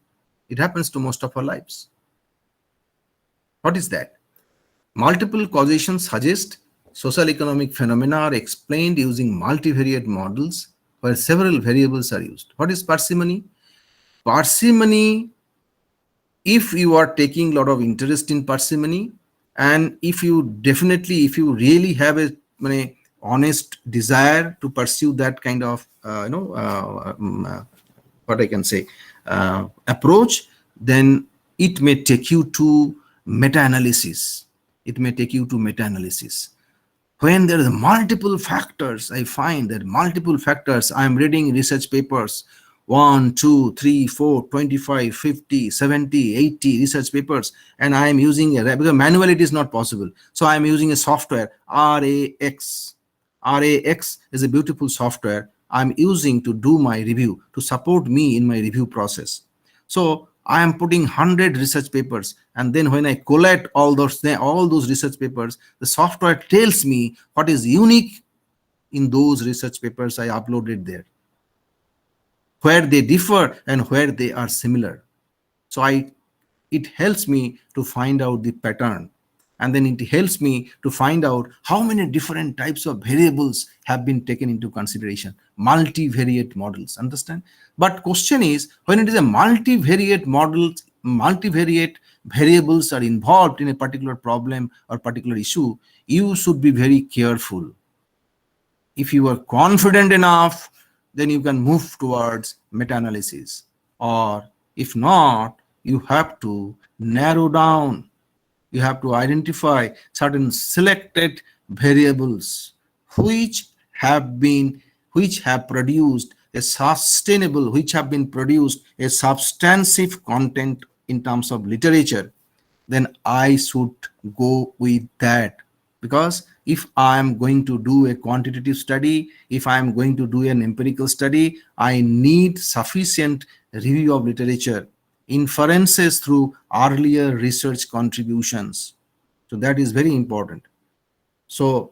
It happens to most of our lives. What is that? Multiple causation suggest social economic phenomena are explained using multivariate models where several variables are used. What is parsimony? Parsimony, if you are taking a lot of interest in parsimony, and if you really have a honest desire to pursue that kind of what I can say approach, then it may take you to meta-analysis. It may take you to meta-analysis. When there are multiple factors, I find that multiple factors, I'm reading research papers, 1, 2, 3, 4, 25, 50, 70, 80 research papers, and I am using because manually it is not possible. So I am using a software, RAX. RAX is a beautiful software I'm using to do my review, to support me in my review process. So I am putting 100 research papers, and then when I collect all those research papers, the software tells me what is unique in those research papers I uploaded there, where they differ and where they are similar. So it helps me to find out the pattern, and then it helps me to find out how many different types of variables have been taken into consideration. Multivariate models, understand? But question is, when it is a multivariate model, multivariate variables are involved in a particular problem or particular issue, you should be very careful. If you are confident enough, then you can move towards meta-analysis. Or if not, you have to narrow down. You have to identify certain selected variables which have produced a substantive content in terms of literature. Then I should go with that. Because if I am going to do a quantitative study, if I am going to do an empirical study, I need sufficient review of literature, inferences through earlier research contributions. So that is very important. So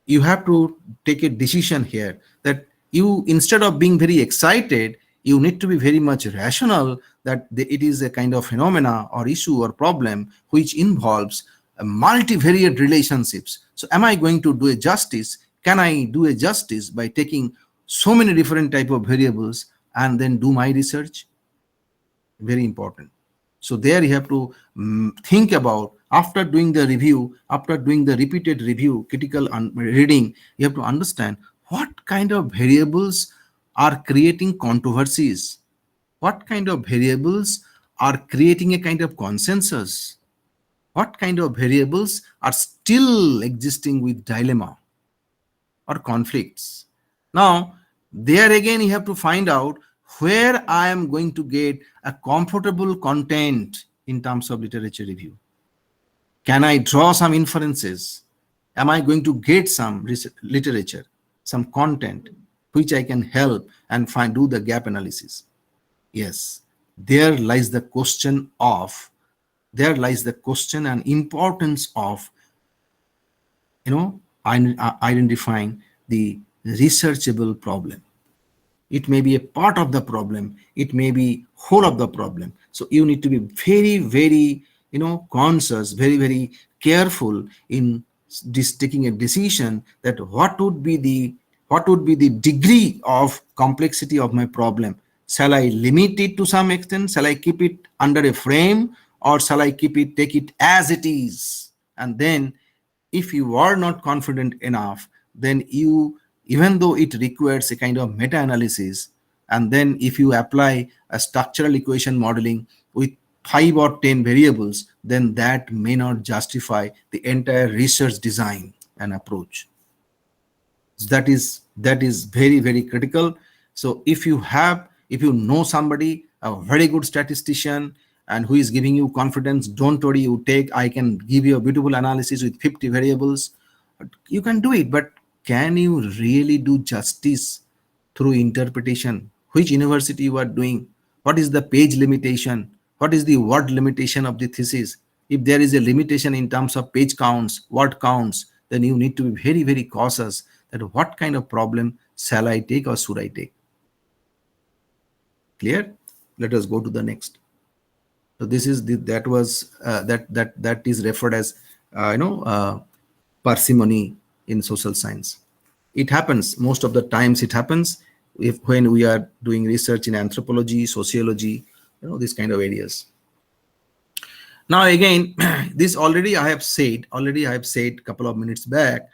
you have to take a decision here that you, instead of being very excited, you need to be very much rational that it is a kind of phenomena or issue or problem which involves multivariate relationships. So am I going to do a justice? Can I do a justice by taking so many different type of variables and then do my research? Very important. So there you have to think about, after doing the review, after doing the repeated review, critical reading, you have to understand what kind of variables are creating controversies, what kind of variables are creating a kind of consensus, what kind of variables are still existing with dilemma or conflicts. Now, there again, you have to find out where I am going to get a comfortable content in terms of literature review. Can I draw some inferences? Am I going to get some literature, some content which I can help and do the gap analysis? Yes, there lies the question and importance of identifying the researchable problem. It may be a part of the problem, it may be whole of the problem. So you need to be very, very conscious, very, very careful in taking a decision that what would be the degree of complexity of my problem. Shall I limit it to some extent? Shall I keep it under a frame, or shall I take it as it is? And then if you are not confident enough, then you, even though it requires a kind of meta-analysis, and then if you apply a structural equation modeling with 5 or 10 variables, then that may not justify the entire research design and approach. That is very, very critical. So if you know somebody, a very good statistician, and who is giving you confidence, don't worry, I can give you a beautiful analysis with 50 variables. You can do it, but can you really do justice through interpretation? Which university you are doing? What is the page limitation? What is the word limitation of the thesis? If there is a limitation in terms of page counts, word counts, then you need to be very, very cautious that what kind of problem shall I take or should I take? Clear? Let us go to the next. So this is that is referred as parsimony in social science. It happens most of the times. It happens when we are doing research in anthropology, sociology, these kind of areas. Now again, this already I have said a couple of minutes back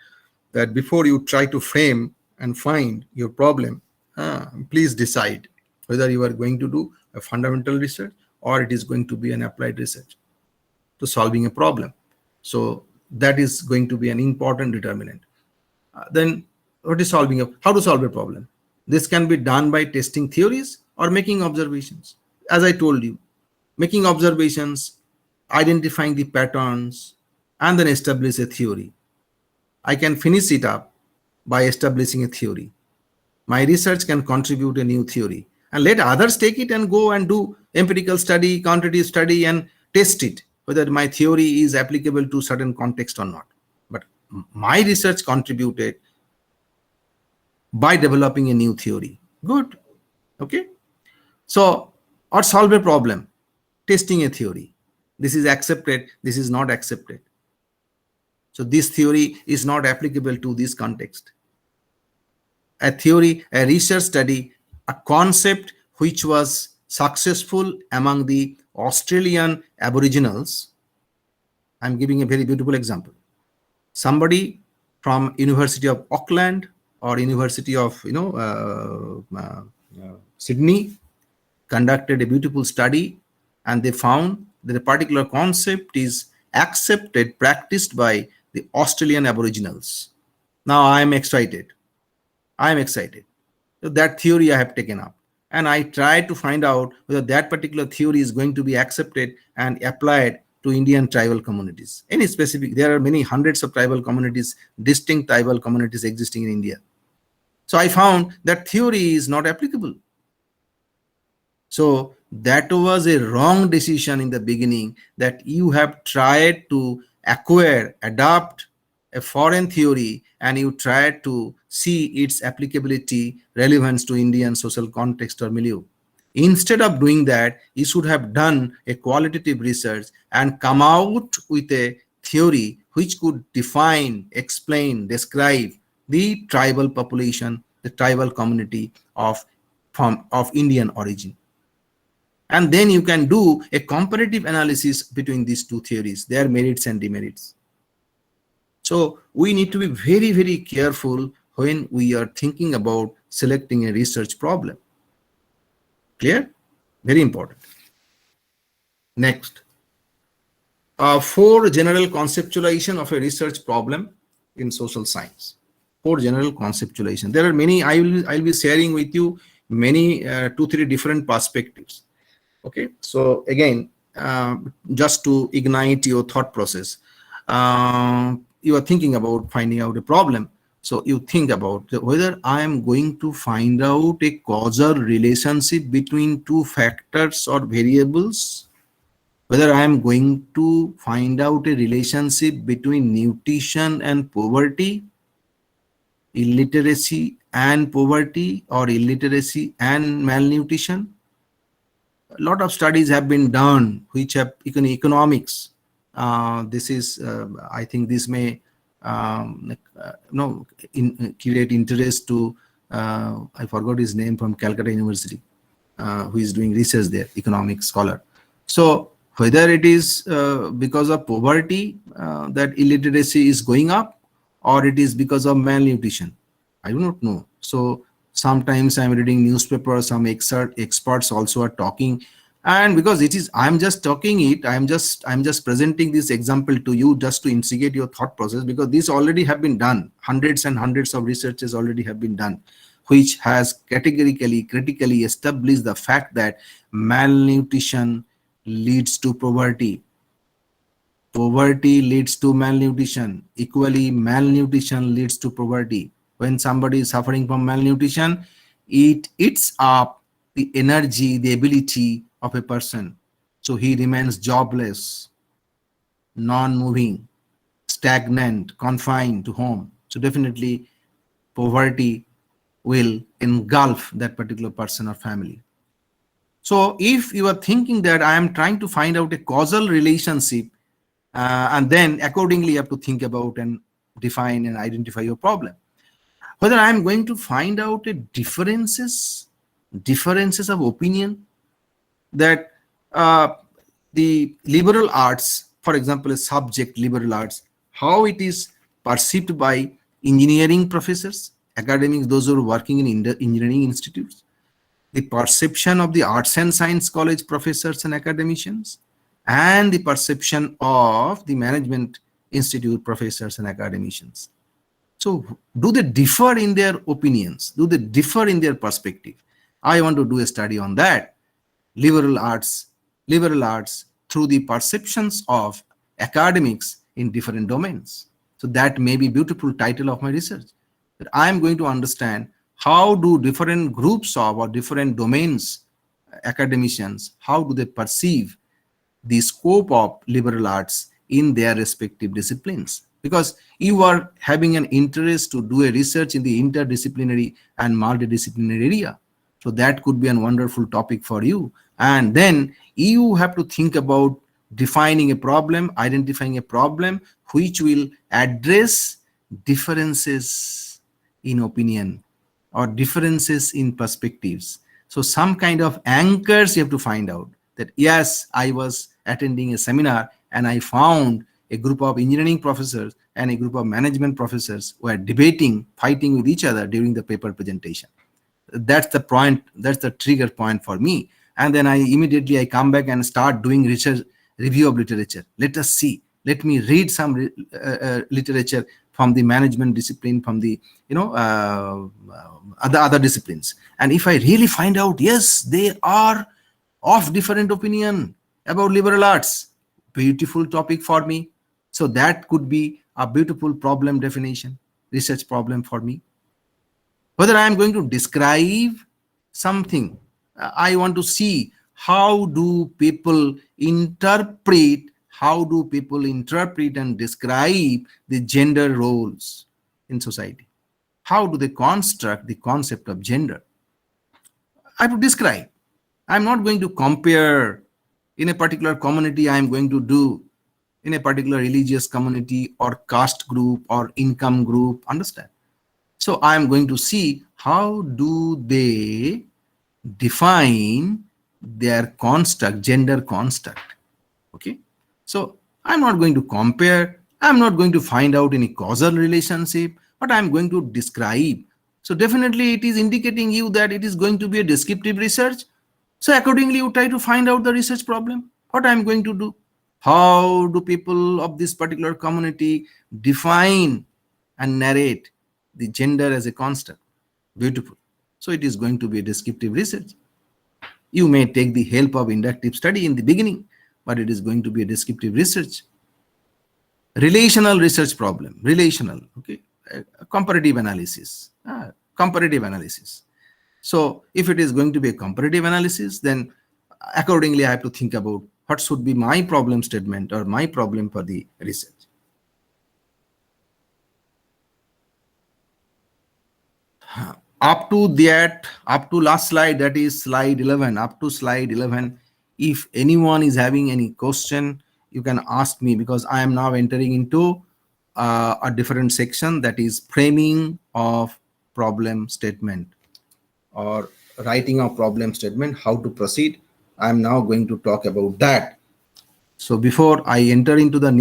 that before you try to frame and find your problem, please decide whether you are going to do a fundamental research or it is going to be an applied research to solving a problem. So that is going to be an important determinant. Then what is how to solve a problem? This can be done by testing theories or making observations. As I told you, making observations, identifying the patterns, and then establish a theory. I can finish it up by establishing a theory. My research can contribute a new theory, and let others take it and go and do empirical study, quantitative study, and test it, whether my theory is applicable to certain context or not. But my research contributed by developing a new theory. Good. Okay. So, or solve a problem, testing a theory. This is accepted, this is not accepted. So this theory is not applicable to this context. A theory, a research study, a concept which was successful among the Australian Aboriginals. I'm giving a very beautiful example. Somebody from University of Auckland or University of Sydney conducted a beautiful study, and they found that a particular concept is accepted, practiced by the Australian Aboriginals. Now I am excited. So that theory I have taken up, and I try to find out whether that particular theory is going to be accepted and applied to Indian tribal communities. Any specific, there are many hundreds of tribal communities, distinct tribal communities existing in India. So I found that theory is not applicable. So that was a wrong decision in the beginning, that you have tried to acquire, adopt a foreign theory, and you tried to see its applicability, relevance to Indian social context or milieu. Instead of doing that, you should have done a qualitative research and come out with a theory which could define, explain, describe the tribal population, the tribal community of Indian origin. And then you can do a comparative analysis between these two theories, their merits and demerits. So we need to be very, very careful when we are thinking about selecting a research problem. Clear? Very important. Next, 4 general conceptualization of a research problem in social science. 4 general conceptualization. There are many. I'll be sharing with you many 2-3 different perspectives. Okay, so again, just to ignite your thought process, you are thinking about finding out a problem. So you think about whether I am going to find out a causal relationship between 2 factors or variables, whether I am going to find out a relationship between nutrition and poverty, illiteracy and poverty, or illiteracy and malnutrition. A lot of studies have been done which have economics. This is, I think this may create interest to, I forgot his name, from Calcutta University, who is doing research there, economic scholar. So whether it is because of poverty that illiteracy is going up, or it is because of malnutrition, I do not know. So sometimes I'm reading newspapers, some experts also are talking, and because it is, I'm just talking it, I'm just presenting this example to you just to instigate your thought process, because these already have been done. Hundreds and hundreds of researches already have been done, which has categorically, critically established the fact that malnutrition leads to poverty. Poverty leads to malnutrition. Equally, malnutrition leads to poverty. When somebody is suffering from malnutrition, it eats up the energy, the ability of a person. So he remains jobless, non-moving, stagnant, confined to home. So definitely poverty will engulf that particular person or family. So if you are thinking that I am trying to find out a causal relationship, and then accordingly you have to think about and define and identify your problem. Whether I am going to find out a differences of opinion, that the liberal arts, for example, a subject liberal arts, how it is perceived by engineering professors, academics, those who are working in engineering institutes, the perception of the arts and science college professors and academicians, and the perception of the management institute professors and academicians. So do they differ in their opinions? Do they differ in their perspective? I want to do a study on that. Liberal arts through the perceptions of academics in different domains. So that may be beautiful title of my research. That I am going to understand how do different groups of or different domains, academicians, how do they perceive the scope of liberal arts in their respective disciplines. Because you are having an interest to do a research in the interdisciplinary and multidisciplinary area. So that could be a wonderful topic for you. And then you have to think about defining a problem, identifying a problem which will address differences in opinion or differences in perspectives. So some kind of anchors you have to find out. That yes, I was attending a seminar and I found a group of engineering professors and a group of management professors were debating, fighting with each other during the paper presentation. That's the point, that's the trigger point for me. And then I immediately come back and start doing research, review of literature. Let us see, let me read some literature from the management discipline, from the other disciplines. And if I really find out, yes, they are of different opinion about liberal arts, beautiful topic for me. So that could be a beautiful problem definition, research problem for me. Whether I am going to describe something, I want to see how do people interpret, and describe the gender roles in society. How do they construct the concept of gender? I have to describe. I'm not going to compare in a particular community. I'm going to do in a particular religious community or caste group or income group. Understand? So I'm going to see how do they define their construct, gender construct. Okay. So I'm not going to compare. I'm not going to find out any causal relationship, but I'm going to describe. So definitely it is indicating you that it is going to be a descriptive research. So accordingly, you try to find out the research problem. What I'm going to do? How do people of this particular community define and narrate the gender as a construct? Beautiful. So it is going to be a descriptive research. You may take the help of inductive study in the beginning, but it is going to be a descriptive research. Relational research problem, relational, okay, comparative analysis, comparative analysis. So if it is going to be a comparative analysis, then accordingly I have to think about what should be my problem statement or my problem for the research. Up to that, up to last slide, that is slide 11, up to slide 11, if anyone is having any question, you can ask me, because I am now entering into a different section, that is framing of problem statement or writing a problem statement, how to proceed. I am now going to talk about that. So before I enter into the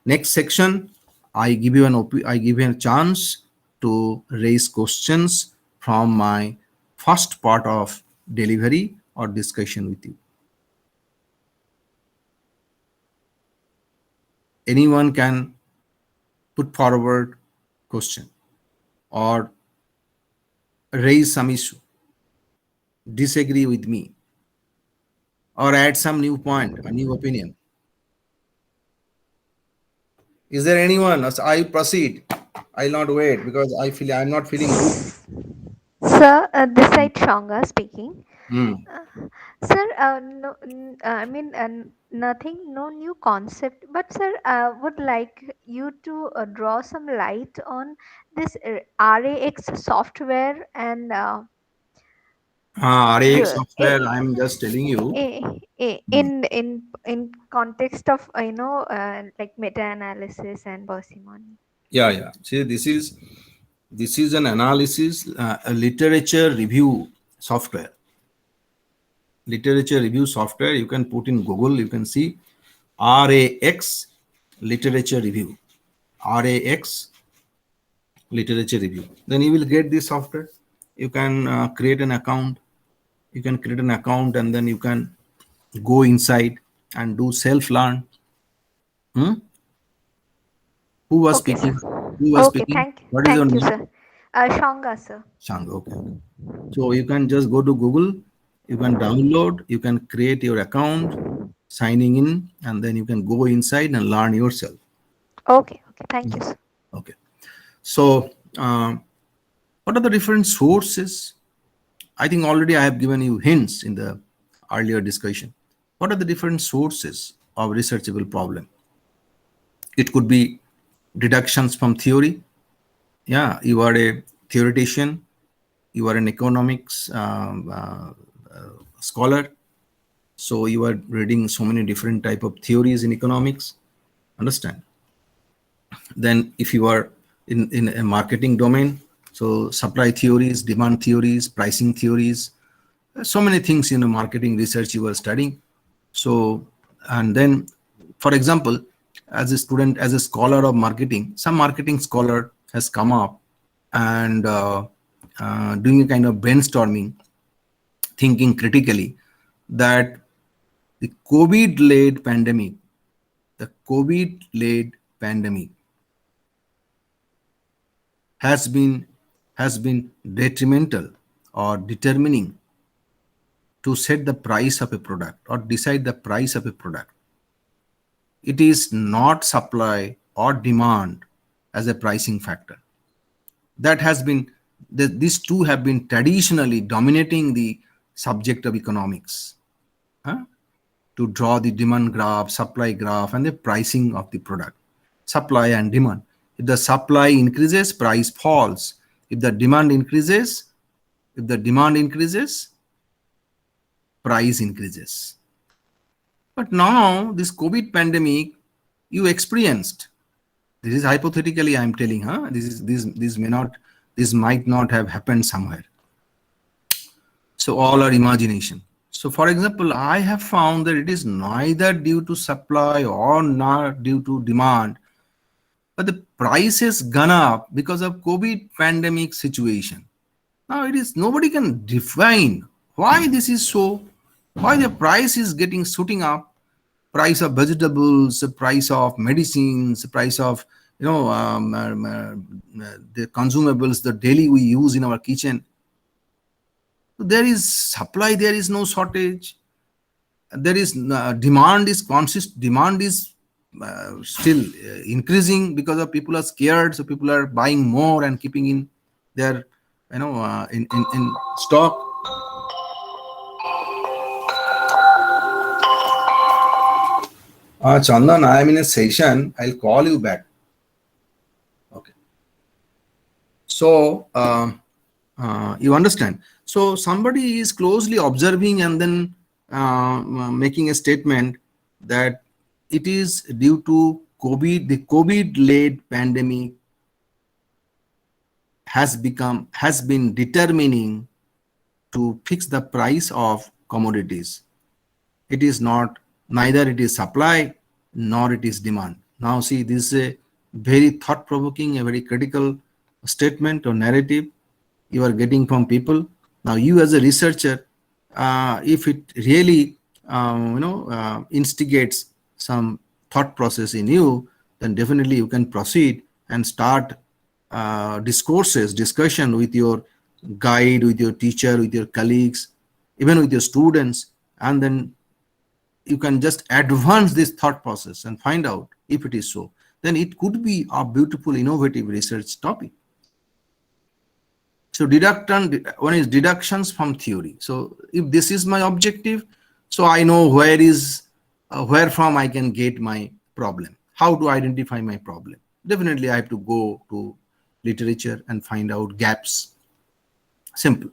next section, I give you a chance to raise questions from my first part of delivery or discussion with you. Anyone can put forward question or raise some issue, disagree with me, or add some new point, a new opinion. Is there anyone? As I proceed, I'll not wait because I'm not feeling good. Sir, this side Shanga speaking. Hmm. Sir, no, I mean, nothing, no new concept. But sir, would like you to draw some light on this RAX software and RAX the software, I'm just telling you. Hmm. in context of like meta analysis and parsimony. Yeah. See, this is an analysis, a literature review software. Literature review software. You can put in Google. You can see RAX literature review. RAX literature review. Then you will get this software. You can create an account. You can create an account and then you can go inside and do self learn. Hmm? Who was Okay, sir. speaking? Who was Okay, speaking? What is your thank you, name? sir. Shanga, sir. Shang. Okay. So you can just go to Google, you can download, you can create your account, signing in, and then you can go inside and learn yourself. Okay, thank you, sir. Okay. So what are the different sources? I think already I have given you hints in the earlier discussion. What are the different sources of researchable problem? It could be deductions from theory. Yeah, you are a theoretician, you are an economics scholar, so you are reading so many different type of theories in economics. Understand? Then if you are in a marketing domain, so supply theories, demand theories, pricing theories, so many things in a marketing research you are studying. So, and then for example, as a student, as a scholar of marketing, some marketing scholar has come up and doing a kind of brainstorming, thinking critically that the COVID-led pandemic has been detrimental or determining to set the price of a product or decide the price of a product. It is not supply or demand as a pricing factor. That has been, these two have been traditionally dominating the subject of economics, huh? To draw the demand graph, supply graph, and the pricing of the product. Supply and demand. If the supply increases, price falls. If the demand increases, price increases. But now this COVID pandemic you experienced. This is hypothetically I am telling, huh? This might not have happened somewhere. So all are imagination. So for example, I have found that it is neither due to supply or not due to demand, but the price has gone up because of COVID pandemic situation. Now it is, nobody can define why this is so, why the price is getting shooting up. Price of vegetables, the price of medicines, the price of the consumables, the daily we use in our kitchen. There is supply, there is no shortage. There is demand is consist. Demand is still increasing because of people are scared, so people are buying more and keeping in their in stock. Chandan, I am in a session. I'll call you back. Okay. So you understand. So somebody is closely observing and then making a statement that it is due to COVID. The COVID-led pandemic has been determining to fix the price of commodities. It is not, neither it is supply nor it is demand. Now see, this is a very thought-provoking, a very critical statement or narrative you are getting from people. Now you as a researcher, if it really instigates some thought process in you, then definitely you can proceed and start discussion with your guide, with your teacher, with your colleagues, even with your students, and then you can just advance this thought process and find out if it is so. Then it could be a beautiful, innovative research topic. So one is deductions from theory. So if this is my objective, so I know where from I can get my problem. How to identify my problem? Definitely I have to go to literature and find out gaps. Simple.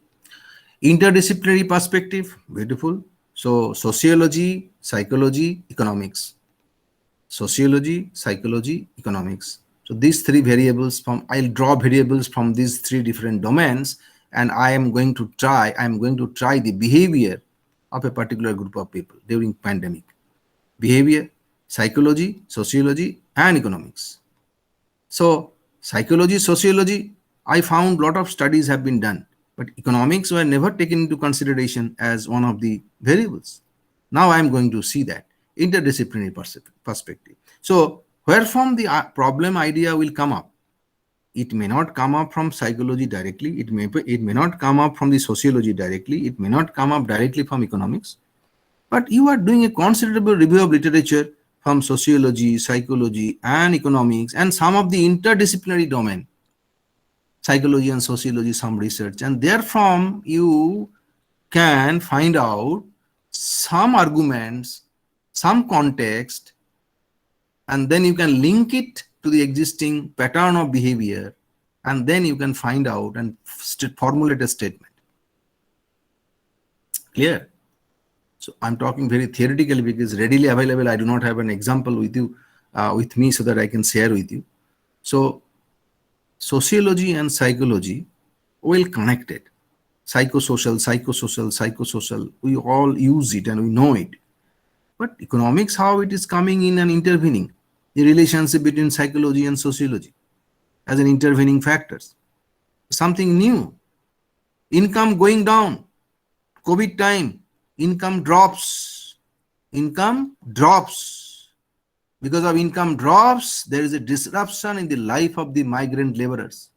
Interdisciplinary perspective, beautiful. So sociology, psychology, economics. Sociology, psychology, economics. So these three variables I'll draw variables from these three different domains, and I am going to try the behavior of a particular group of people during pandemic. Behavior, psychology, sociology, and economics. So psychology, sociology, I found a lot of studies have been done, but economics were never taken into consideration as one of the variables. Now I am going to see that interdisciplinary perspective. So where from the problem idea will come up? It may not come up from psychology directly. It may not come up from the sociology directly. It may not come up directly from economics. But you are doing a considerable review of literature from sociology, psychology, and economics, and some of the interdisciplinary domain, psychology and sociology, some research, and therefrom you can find out some arguments, some context, and then you can link it to the existing pattern of behavior, and then you can find out and formulate a statement. Clear? So I'm talking very theoretically because readily available, I do not have an example with you, with me, so that I can share with you. So sociology and psychology well connected. Psychosocial, we all use it and we know it. But economics, how it is coming in and intervening, the relationship between psychology and sociology as an intervening factors. Something new. Income going down. COVID time, income drops. Income drops. Because of income drops, there is a disruption in the life of the migrant laborers.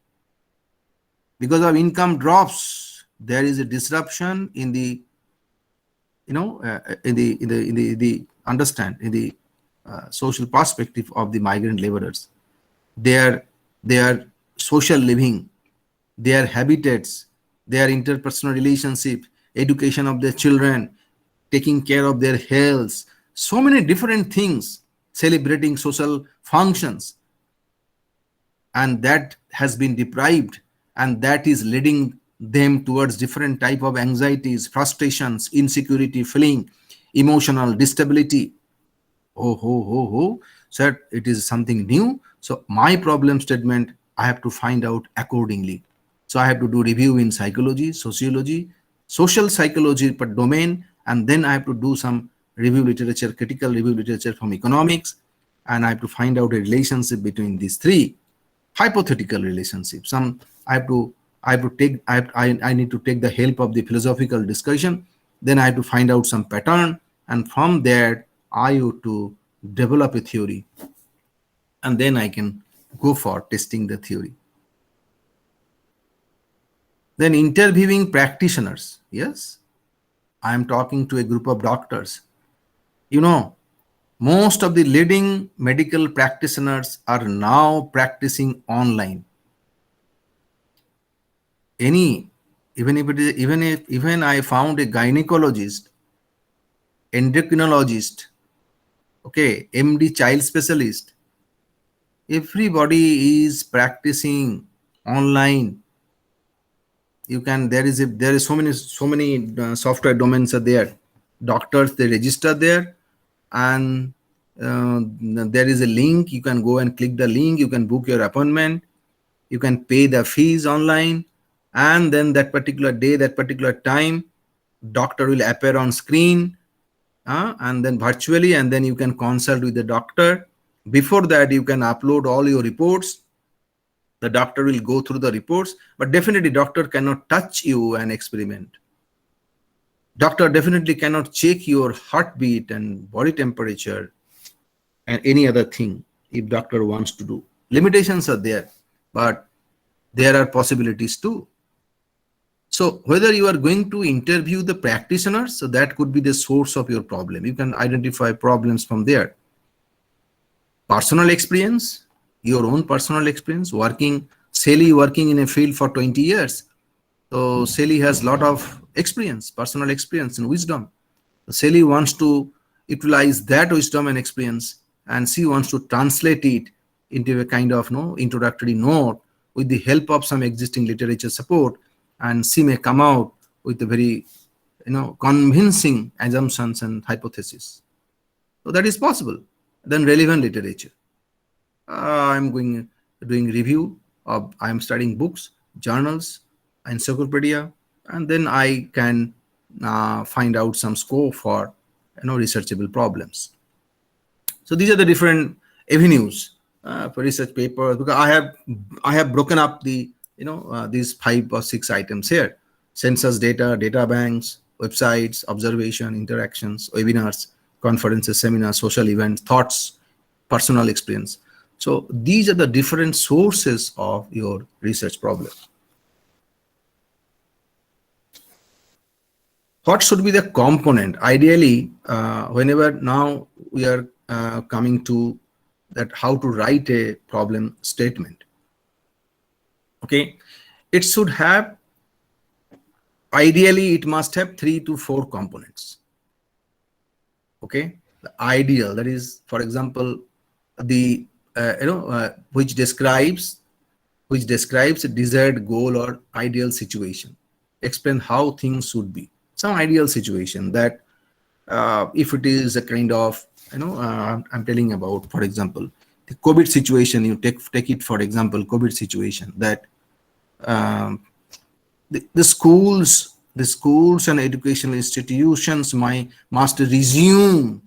Because of income drops, there is a disruption in the social perspective of the migrant laborers, their social living, their habitats, their interpersonal relationship, education of their children, taking care of their health, so many different things, celebrating social functions, and that has been deprived, and that is leading them towards different type of anxieties, frustrations, insecurity, feeling, emotional instability. Oh, ho, ho, ho. Sir, it is something new. So my problem statement, I have to find out accordingly. So I have to do review in psychology, sociology, social psychology per domain, and then I have to do some review literature, critical review literature from economics, and I have to find out a relationship between these three hypothetical relationships. Some I need to take the help of the philosophical discussion. Then I have to find out some pattern, and from there I have to develop a theory, and then I can go for testing the theory. Then interviewing practitioners. Yes, I am talking to a group of doctors. You know, most of the leading medical practitioners are now practicing online. Any, even if it is, even I found a gynecologist, endocrinologist, okay, MD child specialist, everybody is practicing online. You can, there is so many software domains are there. Doctors, they register there, and there is a link. You can go and click the link, you can book your appointment, you can pay the fees online, and then that particular day, that particular time, doctor will appear on screen, and then virtually, and then you can consult with the doctor. Before that, you can upload all your reports. The doctor will go through the reports, but definitely doctor cannot touch you and experiment. Doctor definitely cannot check your heartbeat and body temperature and any other thing if doctor wants to do. Limitations are there, but there are possibilities too. So whether you are going to interview the practitioners, so that could be the source of your problem. You can identify problems from there. Personal experience, your own personal experience, Sally working in a field for 20 years. So Sally has a lot of experience, personal experience and wisdom. Sally wants to utilize that wisdom and experience, and she wants to translate it into a kind of introductory note with the help of some existing literature support, and she may come out with a very convincing assumptions and hypotheses. So that is possible. Then relevant literature. I'm doing review of, I'm studying books, journals, encyclopedia, and then I can find out some scope for researchable problems. So these are the different avenues for research papers, because I have broken up the these 5 or 6 items here: census data, data banks, websites, observation, interactions, webinars, conferences, seminars, social events, thoughts, personal experience. So these are the different sources of your research problem. What should be the component? Ideally, whenever now we are coming to that, how to write a problem statement. Okay, it should have, ideally it must have 3 to 4 components. Okay, the ideal, that is, for example, the which describes a desired goal or ideal situation. Explain how things should be. Some ideal situation that if it is a kind of I'm telling about, for example, the COVID situation. You take it, for example, COVID situation, that the schools and educational institutions must resume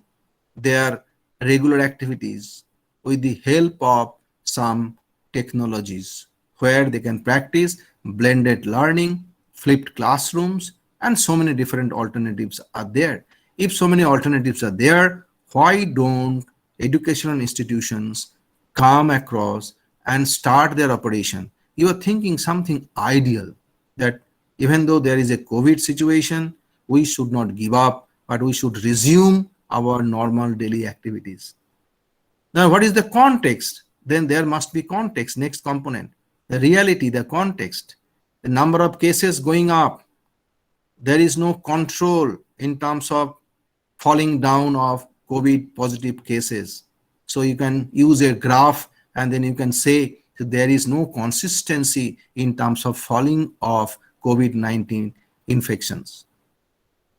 their regular activities with the help of some technologies where they can practice blended learning, flipped classrooms, and so many different alternatives are there. If so many alternatives are there, why don't educational institutions come across and start their operation? You are thinking something ideal, that even though there is a COVID situation, we should not give up, but we should resume our normal daily activities. Now, what is the context? Then there must be context, next component. The reality, the context, the number of cases going up. There is no control in terms of falling down of COVID positive cases. So you can use a graph and then you can say that there is no consistency in terms of falling of COVID-19 infections.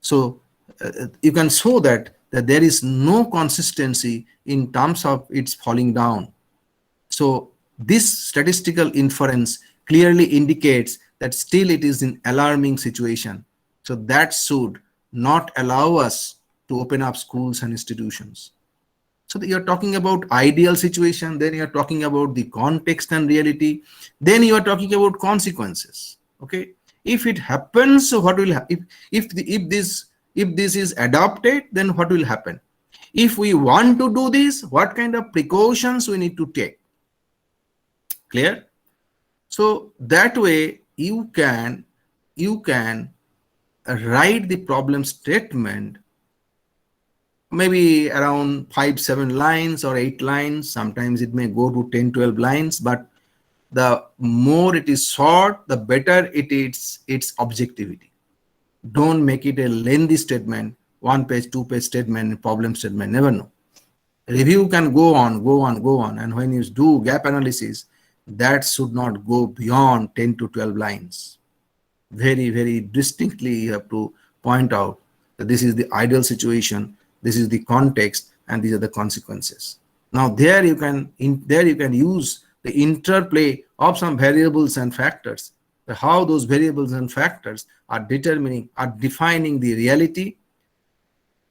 So you can show that there is no consistency in terms of its falling down. So this statistical inference clearly indicates that still it is an alarming situation. So that should not allow us to open up schools and institutions. So you're talking about ideal situation, then you're talking about the context and reality, then you are talking about consequences. Okay, if it happens, so what will if this is adopted, then what will happen? If we want to do this, what kind of precautions we need to take? Clear? So that way you can write the problem statement maybe around 5-7 lines or 8 lines. Sometimes it may go to 10-12 lines, but the more it is short, the better it is its objectivity. Don't make it a lengthy statement, 1 page, 2 page statement, problem statement, never know. Review can go on, and when you do gap analysis, that should not go beyond 10 to 12 lines. Very, very distinctly you have to point out that this is the ideal situation, this is the context, and these are the consequences. Now there you can use the interplay of some variables and factors, how those variables and factors are defining the reality,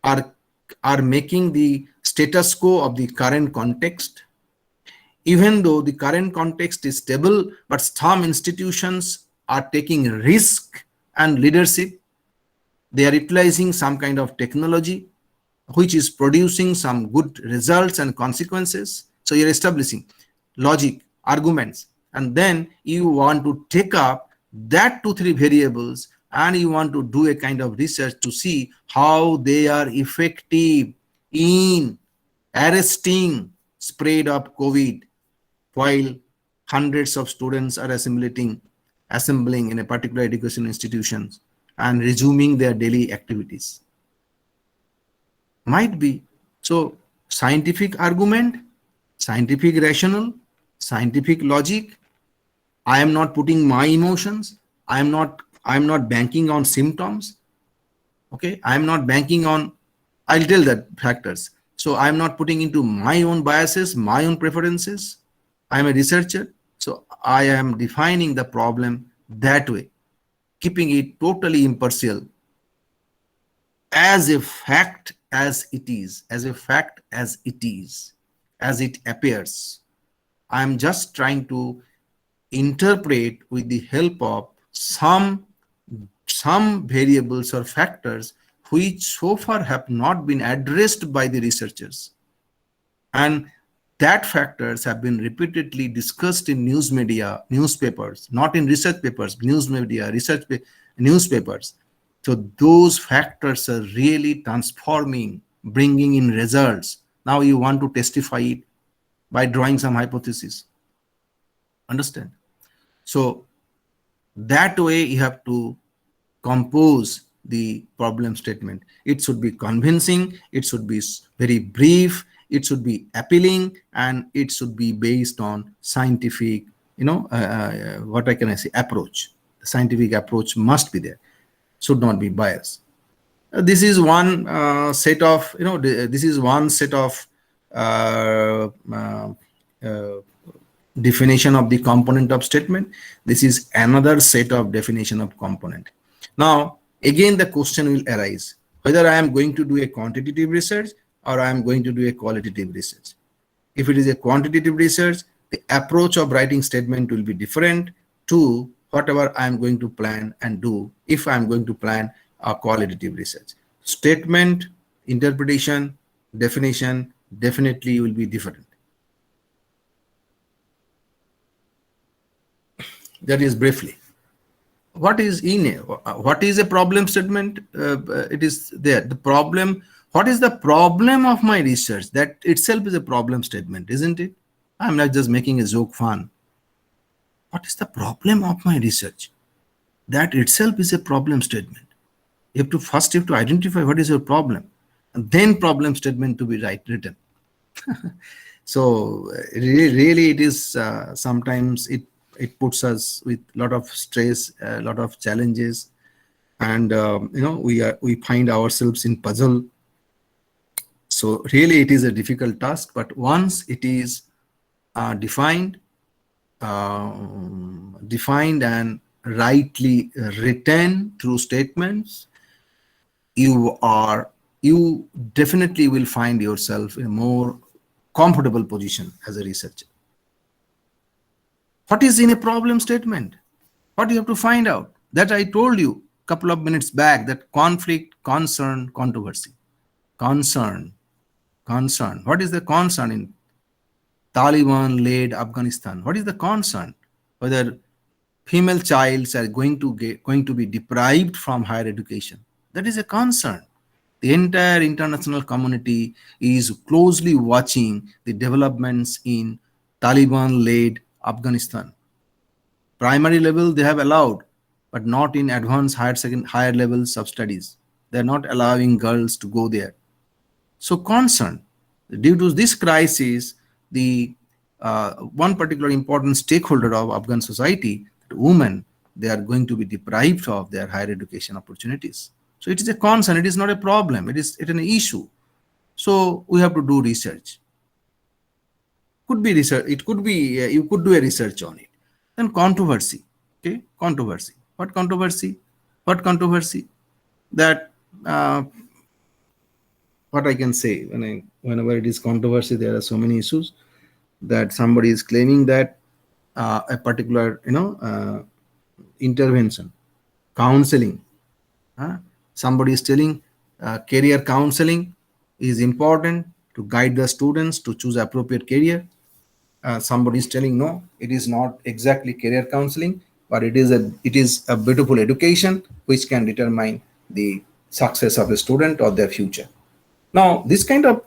are making the status quo of the current context. Even though the current context is stable, but some institutions are taking risk and leadership. They are utilizing some kind of technology which is producing some good results and consequences. So you're establishing logic, arguments, and then you want to take up that 2-3 variables and you want to do a kind of research to see how they are effective in arresting spread of COVID while hundreds of students are assembling in a particular education institution and resuming their daily activities. Might be. So scientific argument, scientific rationale, scientific logic. I am not putting my emotions. I am not banking on symptoms. Okay, I am not banking on, I'll tell that factors. So I am not putting into my own biases, my own preferences. I am a researcher. So I am defining the problem that way, keeping it totally impartial, as a fact as it is, as a fact as it is, as it appears. I am just trying to interpret with the help of some variables or factors which so far have not been addressed by the researchers, and that factors have been repeatedly discussed in news media, newspapers, not in research papers, news media, newspapers. So those factors are really transforming, bringing in results. Now you want to testify it by drawing some hypothesis. Understand? So that way you have to compose the problem statement. It should be convincing, it should be very brief, it should be appealing, and it should be based on scientific, what can I say, approach. The scientific approach must be there, should not be biased. This is one set of, this is one set of definition of the component of statement. This is another set of definition of component. Now, again, the question will arise whether I am going to do a quantitative research or I am going to do a qualitative research. If it is a quantitative research, the approach of writing statement will be different to whatever I am going to plan and do if I am going to plan a qualitative research. Statement, interpretation, definition definitely will be different. That is briefly. What is a problem statement? It is there. The problem What is the problem of my research? That itself is a problem statement, isn't it? I'm not just making a joke fun. What is the problem of my research? That itself is a problem statement. You have to identify what is your problem, and then problem statement to be written. So really it is sometimes it puts us with a lot of stress, a lot of challenges, and we find ourselves in puzzle. So really it is a difficult task, but once it is defined, defined and rightly written through statements, you definitely will find yourself in a more comfortable position as a researcher. What is in a problem statement? What you have to find out? That I told you a couple of minutes back, that conflict, concern, controversy. Concern. What is the concern in Taliban-led Afghanistan? What is the concern? Whether female childs are going to be deprived from higher education. That is a concern. The entire international community is closely watching the developments in Taliban-led Afghanistan. Primary level they have allowed, but not in advanced higher levels of studies. They are not allowing girls to go there. So concern. Due to this crisis, the one particular important stakeholder of Afghan society, women, they are going to be deprived of their higher education opportunities. So it is a concern. It is not a problem. It is an issue. So we have to do research. Could be research. It could be you could do a research on it. Then controversy. Okay, controversy. What controversy? What controversy? That what I can say, whenever it is controversy, there are so many issues that somebody is claiming that a particular intervention, counseling. Somebody is telling career counseling is important to guide the students to choose appropriate career. Somebody is telling no, it is not exactly career counseling, but it is a beautiful education which can determine the success of a student or their future. Now, this kind of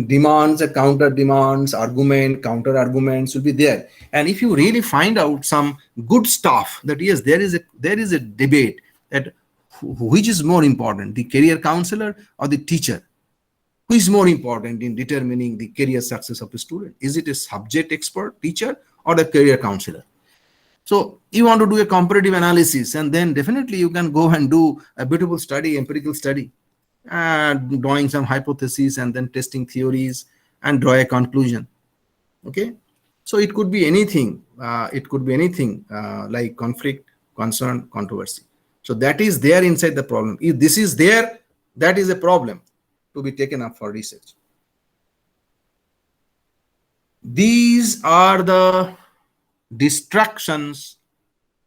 demands, counter demands, counter arguments will be there. And if you really find out some good stuff, that yes, there is a debate that which is more important, the career counselor or the teacher? Who is more important in determining the career success of a student? Is it a subject expert teacher or a career counselor? So you want to do a comparative analysis, and then definitely you can go and do a beautiful study, empirical study, drawing some hypotheses and then testing theories and draw a conclusion. Okay, so it could be anything. Like conflict, concern, controversy. So that is there inside the problem. If this is there, that is a problem to be taken up for research. These are the distractions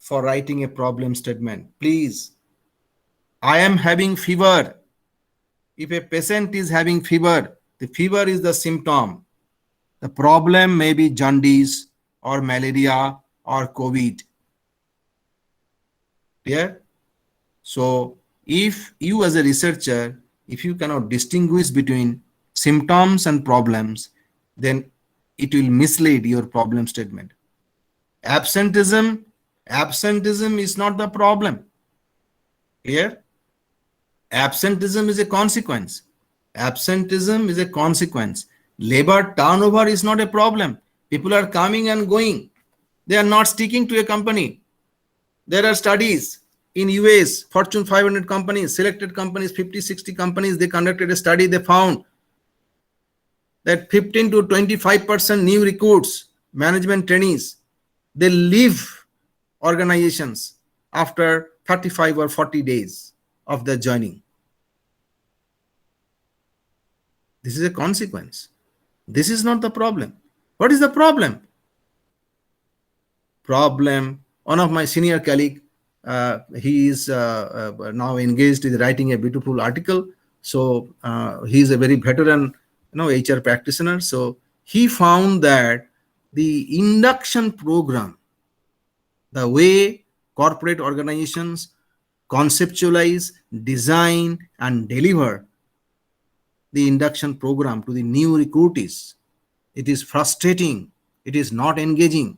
for writing a problem statement. Please, I am having fever. If a patient is having fever, the fever is the symptom. The problem may be jaundice or malaria or COVID. Clear? So if you as a researcher, if you cannot distinguish between symptoms and problems, then it will mislead your problem statement. Absenteeism is not the problem. Clear? Absenteeism is a consequence. Labor turnover is not a problem. People are coming and going. They are not sticking to a company. There are studies in US, Fortune 500 companies, selected companies, 50, 60 companies, they conducted a study. They found that 15 to 25% new recruits, management trainees, they leave organizations after 35 or 40 days of their joining. This is a consequence. This is not the problem. What is the problem? One of my senior colleague, he is now engaged in writing a beautiful article. So he is a very veteran, HR practitioner. So he found that the induction program, the way corporate organizations conceptualize, design, and deliver the induction program to the new recruitees. It is frustrating. It is not engaging.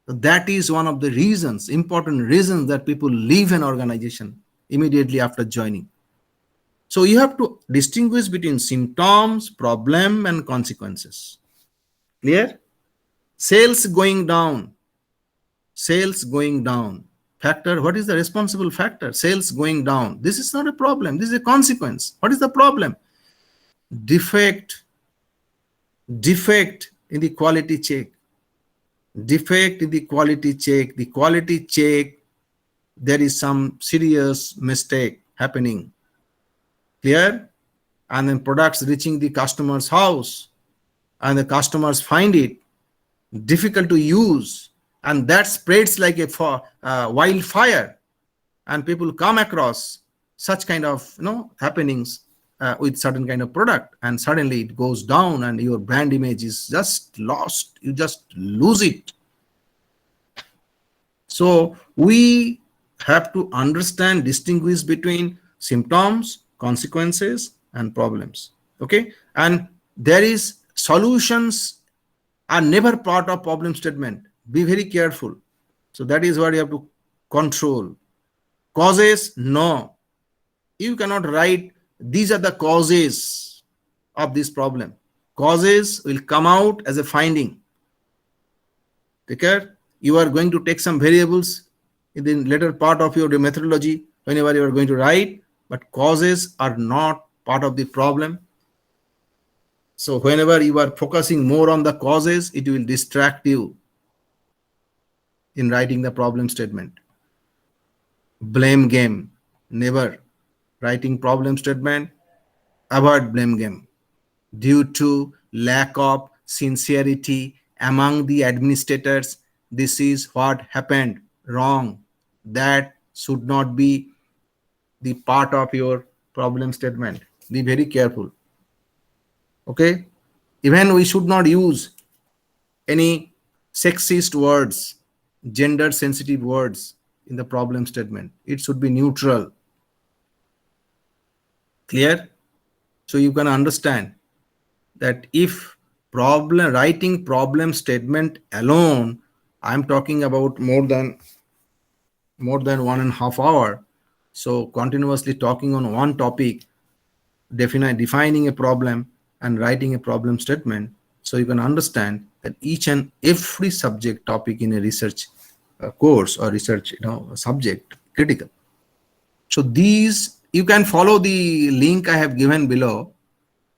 That is one of the reasons, important reasons, that people leave an organization immediately after joining. So you have to distinguish between symptoms, problem, and consequences. Clear? Sales going down. Sales going down. Factor, what is the responsible factor? Sales going down. This is not a problem. This is a consequence. What is the problem? Defect in the quality check. Defect in the quality check. The quality check, there is some serious mistake happening. Clear? And then products reaching the customer's house, and the customers find it difficult to use, and that spreads like a wildfire, and people come across such kind of happenings with certain kind of product, and suddenly it goes down and your brand image is just lost. You just lose it. So we have to understand, distinguish between symptoms, consequences, and problems. Okay, and there is solutions are never part of problem statement. Be very careful. So that is what you have to control. Causes, no. You cannot write these are the causes of this problem. Causes will come out as a finding. Take care. You are going to take some variables in the later part of your methodology whenever you are going to write, but causes are not part of the problem. So whenever you are focusing more on the causes, it will distract you in writing the problem statement. Blame game, never. Writing problem statement, avoid blame game. Due to lack of sincerity among the administrators, this is what happened. Wrong. That should not be the part of your problem statement. Be very careful. Okay? Even we should not use any sexist words, gender sensitive words in the problem statement. It should be neutral. Clear? So you can understand that if writing problem statement alone, I'm talking about more than 1.5 hours. So continuously talking on one topic, defining a problem and writing a problem statement. So you can understand that each and every subject topic in a research course or research subject critical. So these, you can follow the link I have given below.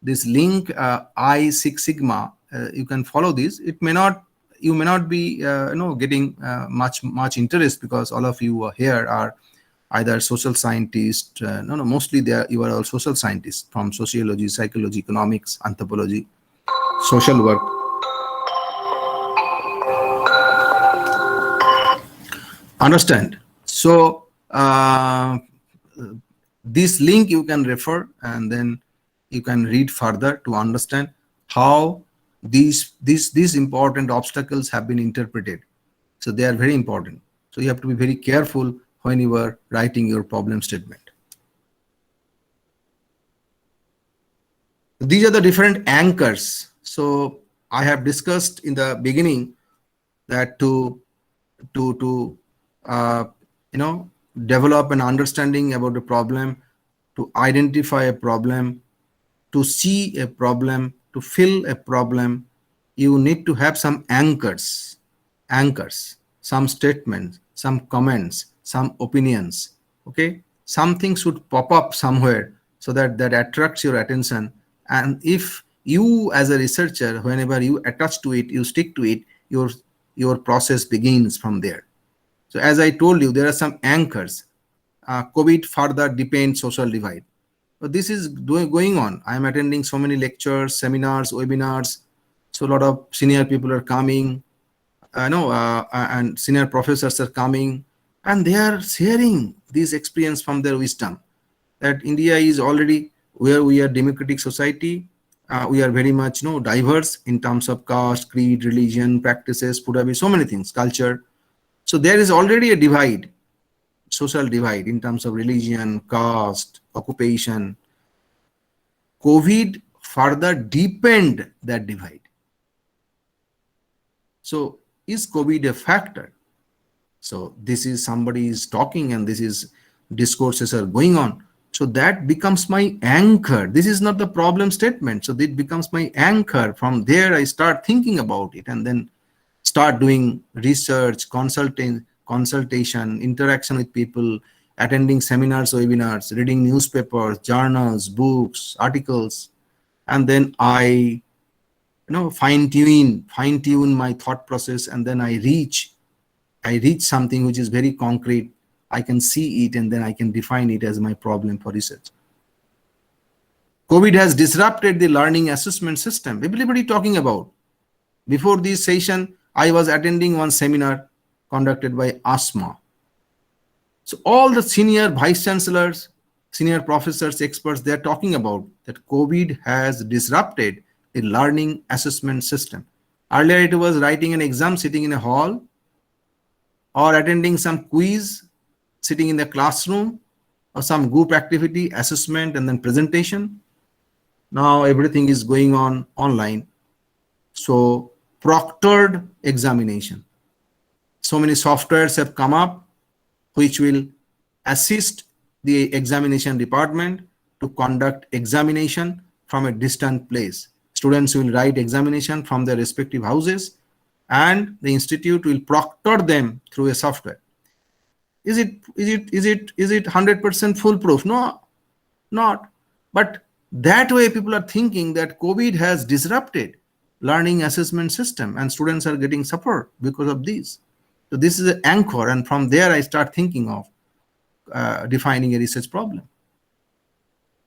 This link I6 Sigma, you can follow this. You may not be getting much interest, because all of you here are either social scientists. Mostly you are all social scientists from sociology, psychology, economics, anthropology, social work. Understand? So this link you can refer, and then you can read further to understand how these important obstacles have been interpreted. So they are very important. So you have to be very careful when you are writing your problem statement. These are the different anchors. So I have discussed in the beginning that to develop an understanding about the problem, to identify a problem, to see a problem, to fill a problem, you need to have some anchors, some statements, some comments, some opinions. Okay, something should pop up somewhere so that attracts your attention. And if you as a researcher, whenever you attach to it, you stick to it, your process begins from there. So as I told you, there are some anchors. COVID further deepens social divide. But this is going on. I am attending so many lectures, seminars, webinars. So a lot of senior people are coming, and senior professors are coming, and they are sharing this experience from their wisdom. That India is already where we are democratic society. We are very much diverse in terms of caste, creed, religion, practices, food habits, so many things, culture. So there is already a divide, social divide in terms of religion, caste, occupation. COVID further deepened that divide. So is COVID a factor? So this is somebody is talking and this is discourses are going on. So that becomes my anchor. This is not the problem statement. So it becomes my anchor. From there, I start thinking about it and then start doing research, consultation, interaction with people, attending seminars, webinars, reading newspapers, journals, books, articles, and then I fine tune my thought process, and then I reach something which is very concrete. I can see it and then I can define it as my problem for research. COVID has disrupted the learning assessment system. Everybody talking about. Before this session, I was attending one seminar conducted by ASMA. So all the senior vice chancellors, senior professors, experts, they're talking about that COVID has disrupted the learning assessment system. Earlier, it was writing an exam, sitting in a hall, or attending some quiz, sitting in the classroom, or some group activity, assessment, and then presentation. Now everything is going on online. So proctored examination. So many softwares have come up which will assist the examination department to conduct examination from a distant place. Students will write examination from their respective houses and the institute will proctor them through a software. Is it 100% foolproof? No, not. But that way people are thinking that COVID has disrupted learning assessment system and students are getting support because of this. So this is an anchor, and from there I start thinking of defining a research problem.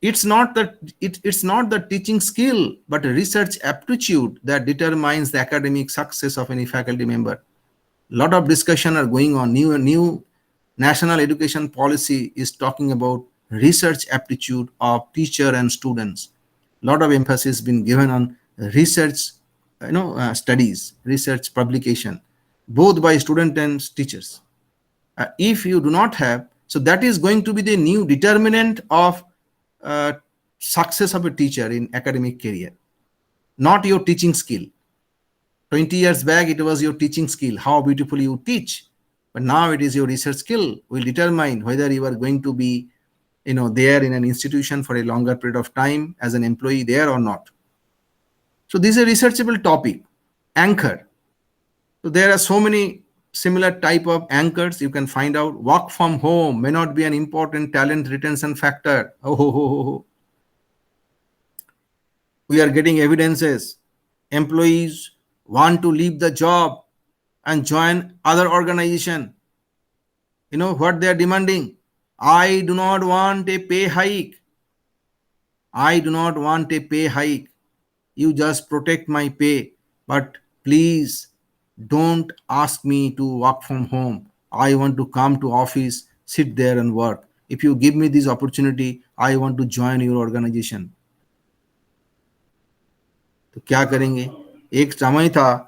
It's not the teaching skill, but a research aptitude that determines the academic success of any faculty member. A lot of discussion are going on. New national education policy is talking about research aptitude of teacher and students. A lot of emphasis been given on research, studies, research publication, both by student and teachers. If you do not have, so that is going to be the new determinant of success of a teacher in academic career, not your teaching skill. 20 years back, it was your teaching skill, how beautifully you teach. But now it is your research skill will determine whether you are going to be, there in an institution for a longer period of time as an employee there or not. So this is a researchable topic, anchor. So there are so many similar type of anchors you can find out. Work from home may not be an important talent retention factor. We are getting evidences. Employees want to leave the job and join other organization. You know what they are demanding? I do not want a pay hike. I do not want a pay hike. You just protect my pay, but please don't ask me to work from home. I want to come to office, sit there and work. If you give me this opportunity, I want to join your organization. तो क्या करेंगे? एक समय था,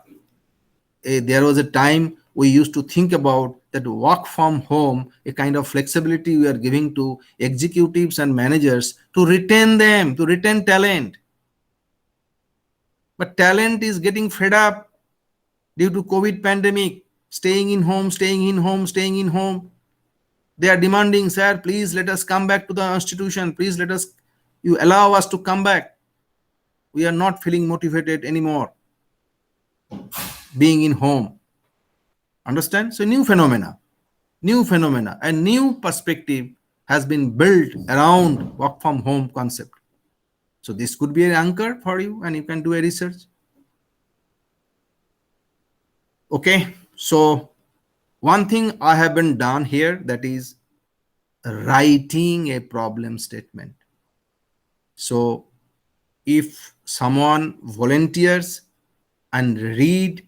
there was a time we used to think about that work from home, a kind of flexibility we are giving to executives and managers to retain them, to retain talent. But talent is getting fed up due to COVID pandemic, staying in home. They are demanding, sir, please let us come back to the institution. Please you allow us to come back. We are not feeling motivated anymore being in home. Understand? So new phenomena, a new perspective has been built around work from home concept. So this could be an anchor for you and you can do a research. Okay, so one thing I have been done here, that is writing a problem statement. So if someone volunteers and read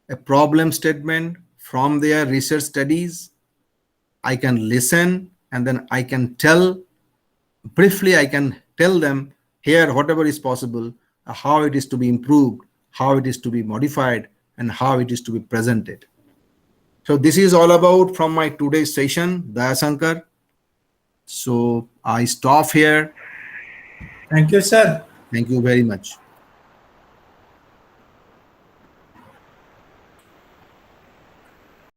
a problem statement from their research studies, I can listen and then I can tell briefly, I can tell them here whatever is possible, how it is to be improved, how it is to be modified, and how it is to be presented. So this is all about from my today's session, Dayasankar. So I stop here. Thank you, sir. Thank you very much.